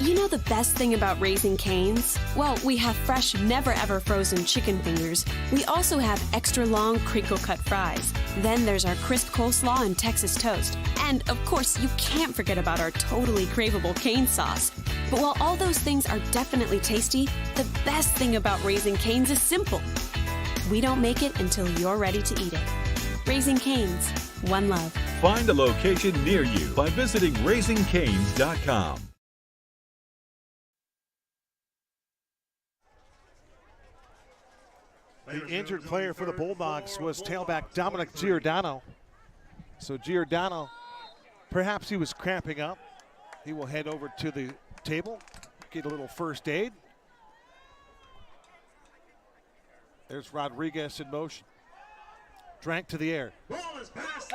You know the best thing about Raising Cane's? Well, we have fresh, never-ever frozen chicken fingers. We also have extra long crinkle-cut fries. Then there's our crisp coleslaw and Texas toast. And, of course, you can't forget about our totally craveable cane sauce. But while all those things are definitely tasty, the best thing about Raising Cane's is simple. We don't make it until you're ready to eat it. Raising Cane's, one love. Find a location near you by visiting raisingcanes.com. The injured player for the Bulldogs was tailback Dominic Giordano. So Giordano, perhaps he was cramping up. He will head over to the table, get a little first aid. There's Rodriguez in motion. Drank to the air.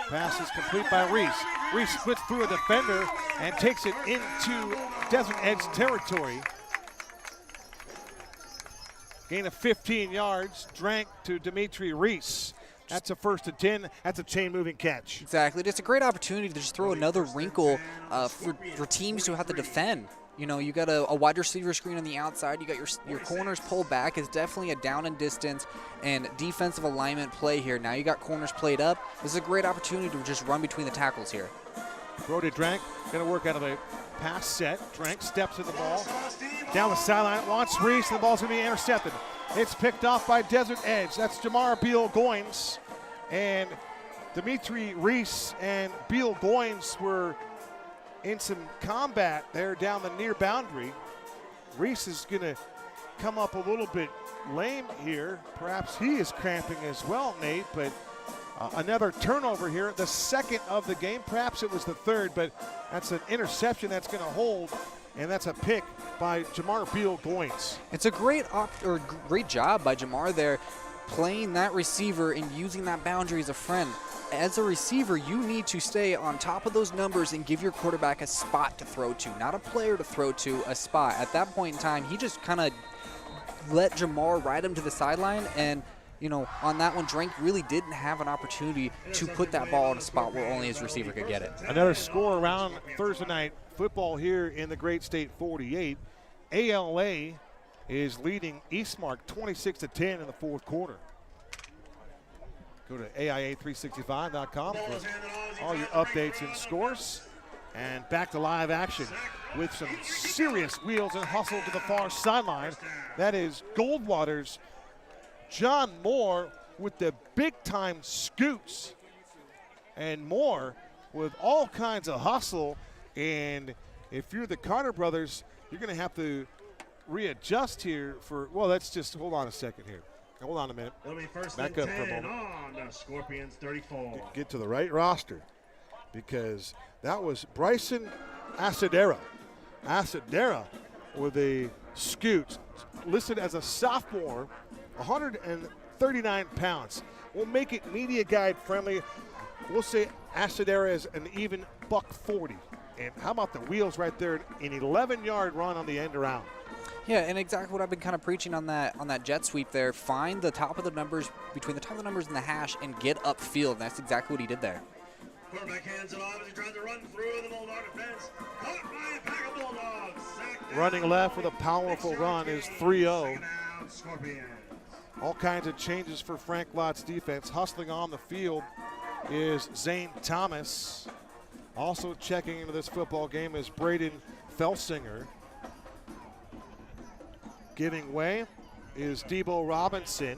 Pass is complete by Reese. Reese splits through a defender and takes it into Desert Edge territory. Gain of 15 yards. Drank to Dimitri Reese. That's a 1st and 10. That's a chain-moving catch. Exactly. It's a great opportunity to just throw another wrinkle for teams who have to defend. You know, you got a wide receiver screen on the outside. You got your corners pulled back. It's definitely a down and distance and defensive alignment play here. Now you got corners played up. This is a great opportunity to just run between the tackles here. Brody Drank going to work out of a pass set. Drank steps in the ball. Down the sideline, wants Reese, and the ball's going to be intercepted. It's picked off by Desert Edge. That's Jamar Beal-Goins. And Dimitri Reese and Beal-Goins were in some combat there down the near boundary. Reese is going to come up a little bit lame here. Perhaps he is cramping as well, Nate, but another turnover here, the second of the game. Perhaps it was the third, but that's an interception that's going to hold, and that's a pick by Jamar Beal-Goins. It's a great job by Jamar there, playing that receiver and using that boundary as a friend. As a receiver, you need to stay on top of those numbers and give your quarterback a spot to throw to, not a player to throw to, a spot. At that point in time, he just kind of let Jamar ride him to the sideline, and on that one, Drake really didn't have an opportunity to put that ball in a spot where only his receiver could get it. Another score around Thursday night football here in the Great State 48. ALA is leading Eastmark 26-10 in the fourth quarter. Go to AIA365.com for all your updates and scores. And back to live action with some serious wheels and hustle to the far sideline. That is Goldwater's John Moore with the big-time scoots. And Moore with all kinds of hustle. And if you're the Carter brothers, you're going to have to readjust here for, well, let's just hold on a second here. Hold on a minute. It'll be first Back and up for a 10 moment. on the Scorpions 34. Get to the right roster, because that was Bryson Asadera. Asadera with a scoot, listed as a sophomore, 139 pounds. We'll make it media guide friendly. We'll say Asadera is an even $140. And how about the wheels right there? An 11-yard run on the end around. Yeah, and exactly what I've been kind of preaching on that jet sweep there. Find the top of the numbers, between the top of the numbers and the hash, and get upfield. And that's exactly what he did there. Quarterback hands it off as he tries to run through the Bulldog defense. Caught by a pack of Bulldogs. Sacked Running down. left with a powerful run is 3-0. Second down, Scorpions. All kinds of changes for Frank Lott's defense. Hustling on the field is Zane Thomas. Also checking into this football game is Braden Felsinger. Giving way is Debo Robinson.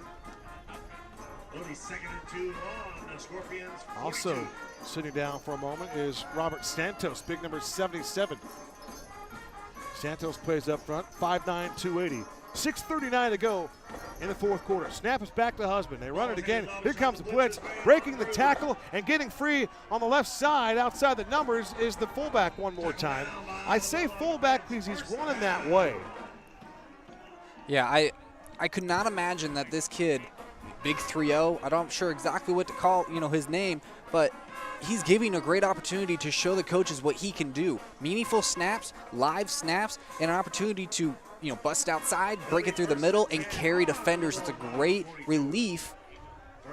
It'll be second and 2 on the Scorpions. 42. Also sitting down for a moment is Robert Santos, big number 77. Santos plays up front, 5'9", 280. 6:39 to go in the fourth quarter. Snap is back to Husband. They run it again. Here comes the blitz, breaking the tackle and getting free on the left side outside the numbers is the fullback one more time. I say fullback because he's running that way. Yeah, I could not imagine that this kid, big 3-0, I'm not sure exactly what to call, his name, but he's giving a great opportunity to show the coaches what he can do. Meaningful snaps, live snaps, and an opportunity to, bust outside, break it through the middle, and carry defenders. It's a great relief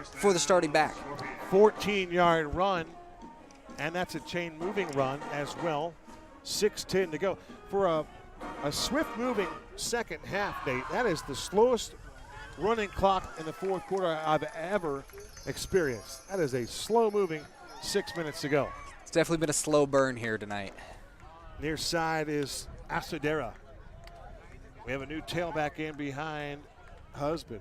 for the starting back. 14-yard run, and that's a chain moving run as well. 6:10 to go. For a swift-moving second half, Nate, that is the slowest running clock in the fourth quarter I've ever experienced. That is a slow-moving 6 minutes to go. It's definitely been a slow burn here tonight. Near side is Asadera. We have a new tailback in behind Husband.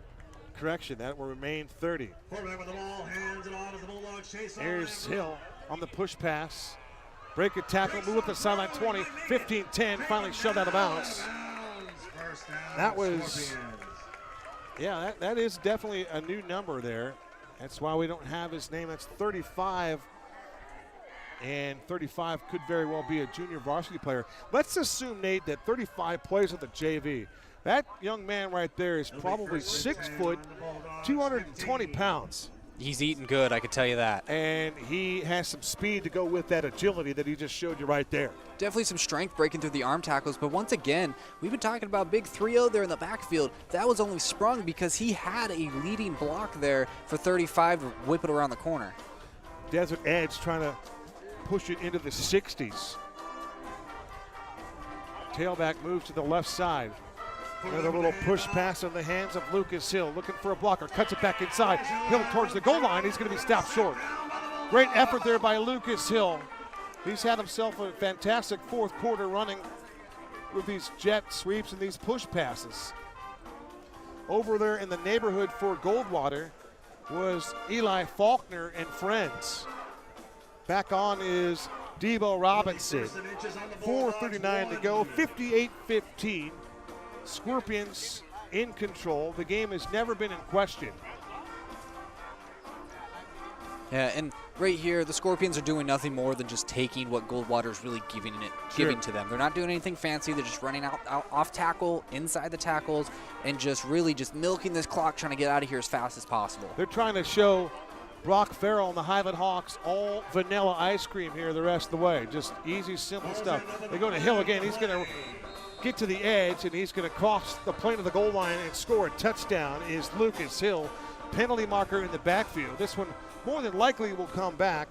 Correction, that will remain 30. Quarterback with the ball, hands it off as the Bulldogs chase. Here's Hill on the push pass. Break a tackle, move up the sideline 20, 15-10, finally shoved out of bounds. That was, yeah, that is definitely a new number there. That's why we don't have his name. That's 35, and 35 could very well be a junior varsity player. Let's assume, Nate, that 35 plays at the JV. That young man right there is probably 6 foot, 220 pounds. He's eating good, I can tell you that. And he has some speed to go with that agility that he just showed you right there. Definitely some strength breaking through the arm tackles, but once again, we've been talking about big 3-0 there in the backfield. That was only sprung because he had a leading block there for 35 to whip it around the corner. Desert Edge trying to push it into the 60s. Tailback moves to the left side. Another little push pass in the hands of Lucas Hill, looking for a blocker, cuts it back inside. Hill towards the goal line, he's going to be stopped short. Great effort there by Lucas Hill. He's had himself a fantastic fourth quarter running with these jet sweeps and these push passes. Over there in the neighborhood for Goldwater was Eli Faulkner and friends. Back on is Debo Robinson. 4:39 to go, 58-15. Scorpions in control. The game has never been in question. Yeah, and right here, the Scorpions are doing nothing more than just taking what Goldwater's really giving to them. They're not doing anything fancy. They're just running out off tackle, inside the tackles, and just really just milking this clock, trying to get out of here as fast as possible. They're trying to show Brock Farrell and the Highland Hawks all vanilla ice cream here the rest of the way. Just easy, simple stuff. They go to Hill again. He's going to get to the edge, and he's going to cross the plane of the goal line and score a touchdown. Is Lucas Hill. Penalty marker in the backfield. This one more than likely will come back.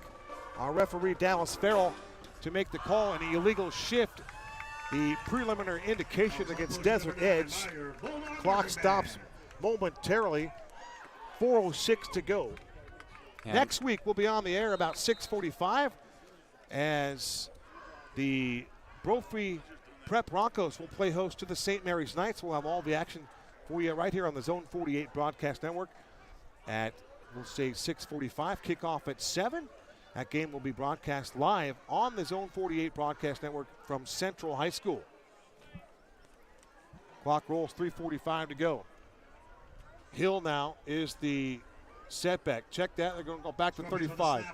Our referee, Dallas Farrell, to make the call, an illegal shift. The preliminary indication against Desert Edge. Clock stops momentarily. 4:06 to go. Yeah. Next week we'll be on the air about 6:45 as the Brophy Prep Broncos will play host to the St. Mary's Knights. We'll have all the action for you right here on the Zone 48 Broadcast Network at, we'll say, 6:45. Kickoff at 7. That game will be broadcast live on the Zone 48 Broadcast Network from Central High School. Clock rolls, 3:45 to go. Hill now is the setback. Check that. They're going to go back to 35.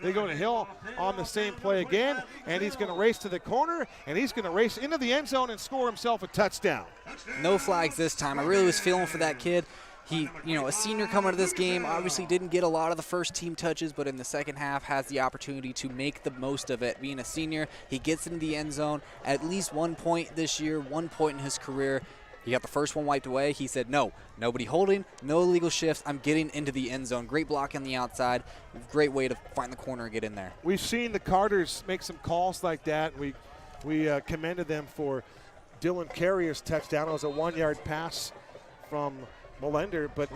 They go to Hill on the same play again, and he's going to race to the corner, and he's going to race into the end zone and score himself a touchdown. No flags this time. I really was feeling for that kid. He, a senior coming to this game, obviously didn't get a lot of the first team touches, but in the second half has the opportunity to make the most of it. Being a senior, he gets into the end zone at least 1 point this year, 1 point in his career. He got the first one wiped away. He said, no, nobody holding, no illegal shifts. I'm getting into the end zone. Great block on the outside. Great way to find the corner and get in there. We've seen the Carters make some calls like that. We commended them for Dylan Carrier's touchdown. It was a 1-yard pass from Melender, but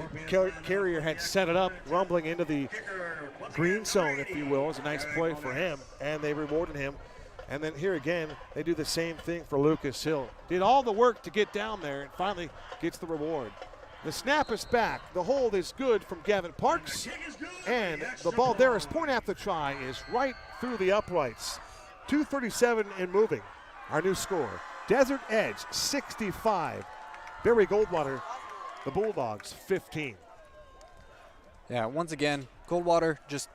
Carrier had set it up, rumbling into the green zone, if you will. It was a nice play for him, and they rewarded him. And then here again, they do the same thing for Lucas Hill. Did all the work to get down there and finally gets the reward. The snap is back. The hold is good from Gavin Parks. And the Balderas point after try is right through the uprights. 2:37 and moving. Our new score. Desert Edge 65. Barry Goldwater, the Bulldogs 15. Yeah, once again, Goldwater just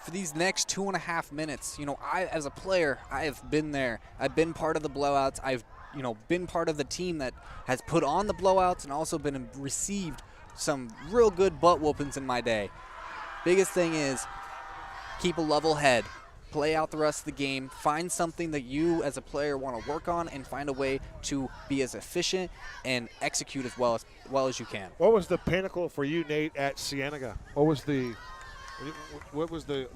for these next 2.5 minutes, I, as a player, I have been there. I've been part of the blowouts. I've, been part of the team that has put on the blowouts and also received some real good butt whoopings in my day. Biggest thing is keep a level head. Play out the rest of the game. Find something that you as a player want to work on and find a way to be as efficient and execute as well as you can. What was the pinnacle for you, Nate, at Cienega? What was the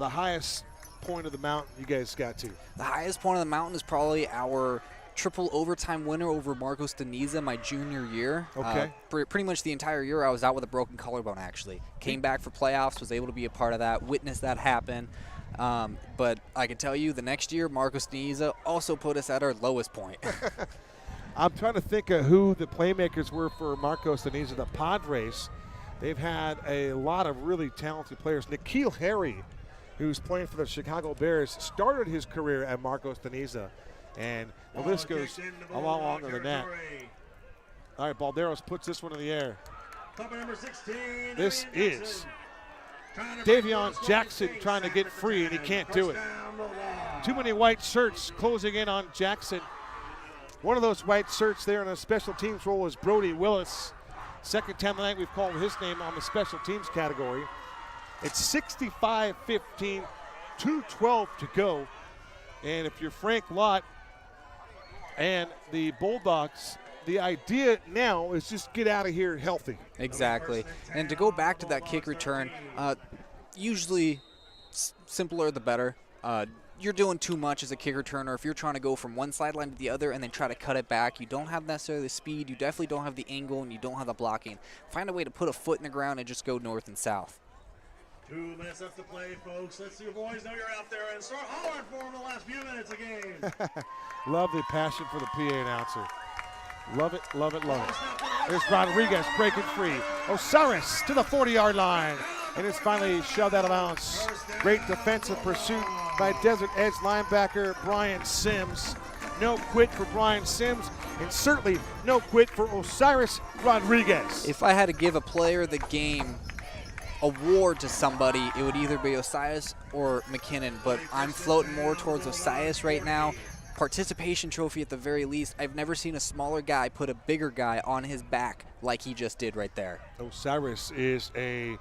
highest point of the mountain you guys got to? The highest point of the mountain is probably our triple overtime winner over Marcos Deniza my junior year. Okay. Pretty much the entire year I was out with a broken collarbone, actually. Came back for playoffs, was able to be a part of that, witnessed that happen. But I can tell you the next year, Marcos Deniza also put us at our lowest point. I'm trying to think of who the playmakers were for Marcos Deniza. The Padres, they've had a lot of really talented players. Nikhil Harry, who's playing for the Chicago Bears, started his career at Marcos Deniza. And the list goes a lot longer than that. All right, Balderas puts this one in the air. This is Davion Jackson trying to get free, and he can't do it. Too many white shirts closing in on Jackson. One of those white shirts there in a special teams role is Brody Willis. Second time tonight we've called his name on the special teams category. It's 65-15, 2:12 to go. And if you're Frank Lott and the Bulldogs, the idea now is just get out of here healthy. Exactly. And to go back to that kick return, usually simpler the better. You're doing too much as a kick returner. If you're trying to go from one sideline to the other and then try to cut it back, you don't have necessarily the speed, you definitely don't have the angle, and you don't have the blocking. Find a way to put a foot in the ground and just go north and south. 2 minutes left to play, folks. Let's see your boys know you're out there and start hollering for them the last few minutes of game. Love the passion for the PA announcer. Love it, love it, love it. There's Rodriguez breaking free. Osiris to the 40-yard line. And it's finally shoved out of bounds. Great defensive pursuit by Desert Edge linebacker Brian Sims. no quit for Brian Sims, and certainly no quit for Osiris Rodriguez. If I had to give a player of the game award to somebody, it would either be Osiris or McKinnon, but I'm floating more towards Osiris right now. Participation trophy at the very least. I've never seen a smaller guy put a bigger guy on his back like he just did right there. Osiris is a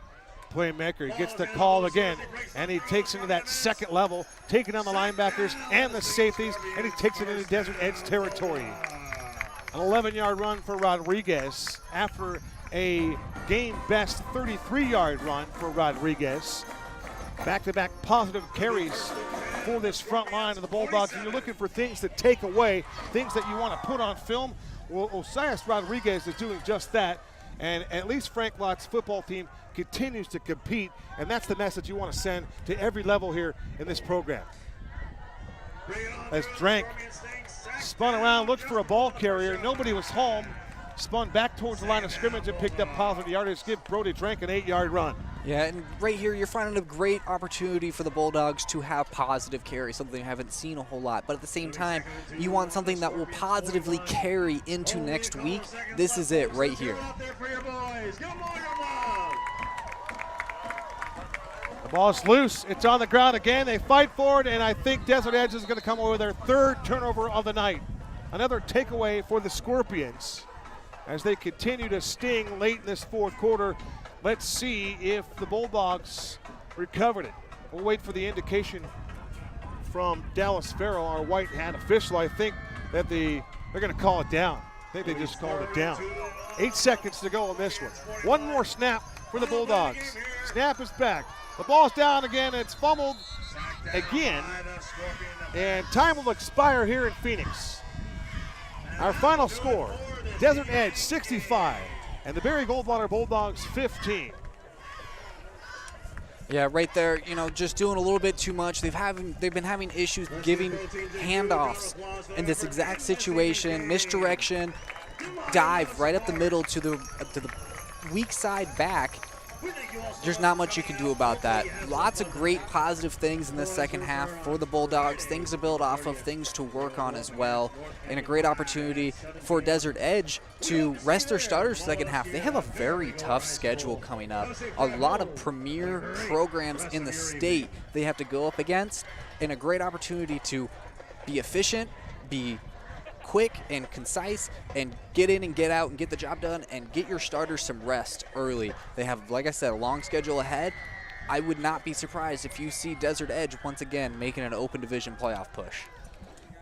playmaker. He gets the call again, and he takes into that second level, taking on the linebackers and the safeties, and he takes it into Desert Edge territory. An 11-yard run for Rodriguez after a game-best 33-yard run for Rodriguez. Back-to-back positive carries for this front line of the Bulldogs, and you're looking for things to take away, things that you want to put on film. Well, Osiris Rodriguez is doing just that, and at least Frank Lott's football team continues to compete, and that's the message you want to send to every level here in this program. As Drank spun around, looked for a ball carrier, nobody was home, spun back towards the line of scrimmage and picked up positive yardage. Give Brody Drank an 8-yard run. Yeah, and right here you're finding a great opportunity for the Bulldogs to have positive carry, something I haven't seen a whole lot. But at the same time, you want something that will positively carry into next week. This is it right here. The ball's loose. It's on the ground again. They fight for it, and I think Desert Edge is going to come away with their third turnover of the night. Another takeaway for the Scorpions as they continue to sting late in this fourth quarter. Let's see if the Bulldogs recovered it. We'll wait for the indication from Dallas Farrell, our white hat official. I think that they're going to call it down. I think they just called it down. 8 seconds to go on this one. One more snap for the Bulldogs. Snap is back. The ball's down again. It's fumbled again. And time will expire here in Phoenix. Our final score, Desert Edge 65 and the Barry Goldwater Bulldogs 15. Yeah, right there, just doing a little bit too much. They've been having issues giving handoffs in this exact situation, misdirection, dive right up the middle to the weak side back. There's not much you can do about that. Lots of great positive things in this second half for the Bulldogs, things to build off of, things to work on as well, and a great opportunity for Desert Edge to rest their starters second half. They have a very tough schedule coming up. A lot of premier programs in the state they have to go up against, and a great opportunity to be efficient, be quick and concise, and get in and get out and get the job done and get your starters some rest early. They have, like I said, a long schedule ahead. I would not be surprised if you see Desert Edge once again making an open division playoff push.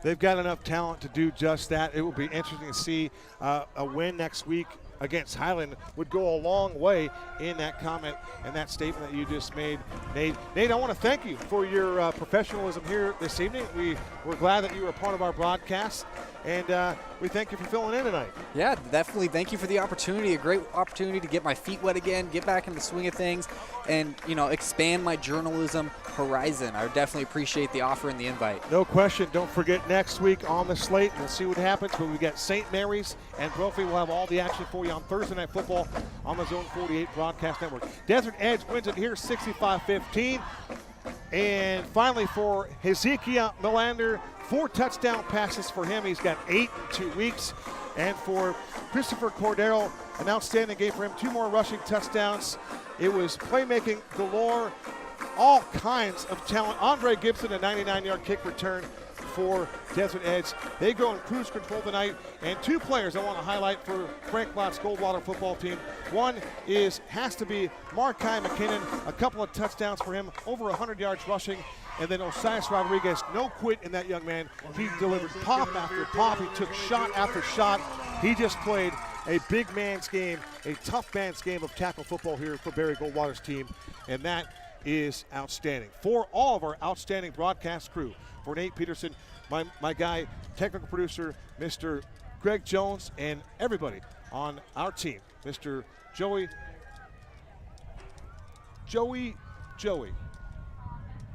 They've got enough talent to do just that. It will be interesting to see a win next week against Highland would go a long way in that comment and that statement that you just made, Nate. Nate, I want to thank you for your professionalism here this evening. We're glad that you were a part of our broadcast, and we thank you for filling in tonight. Yeah, definitely. Thank you for the opportunity. A great opportunity to get my feet wet again, get back in the swing of things, and expand my journalism horizon. I definitely appreciate the offer and the invite. No question. Don't forget next week on the slate. We'll see what happens, but we got St. Mary's and Brophy. We'll have all the action for you on Thursday Night Football on the Zone 48 Broadcast Network. Desert Edge wins it here 65-15. And finally for Hezekiah Melander, 4 touchdown passes for him. He's got 8 in 2 weeks. And for Christopher Cordero, an outstanding game for him. 2 more rushing touchdowns. It was playmaking galore, all kinds of talent. Andre Gibson, a 99-yard kick return for Desert Edge. They go in cruise control tonight. And 2 players I want to highlight for Frank Lott's Goldwater football team. One has to be Markai McKinnon, a couple of touchdowns for him, over 100 yards rushing. And then Osiris Rodriguez, no quit in that young man. He delivered pop after pop. He took shot after shot. He just played a big man's game, a tough man's game of tackle football here for Barry Goldwater's team. And that is outstanding. For all of our outstanding broadcast crew, for Nate Peterson, my guy, technical producer, Mr. Greg Jones, and everybody on our team, Mr. Joey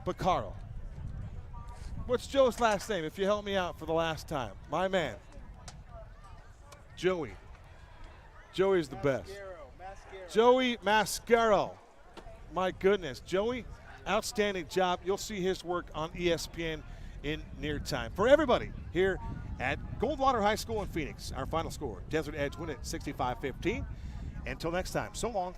Baccaro. What's Joe's last name, if you help me out for the last time? My man. Joey. Joey's the best. Joey Mascaro. My goodness. Joey, outstanding job. You'll see his work on ESPN in near time. For everybody here at Goldwater High School in Phoenix. Our final score, Desert Edge win it 65-15. Until next time, so long.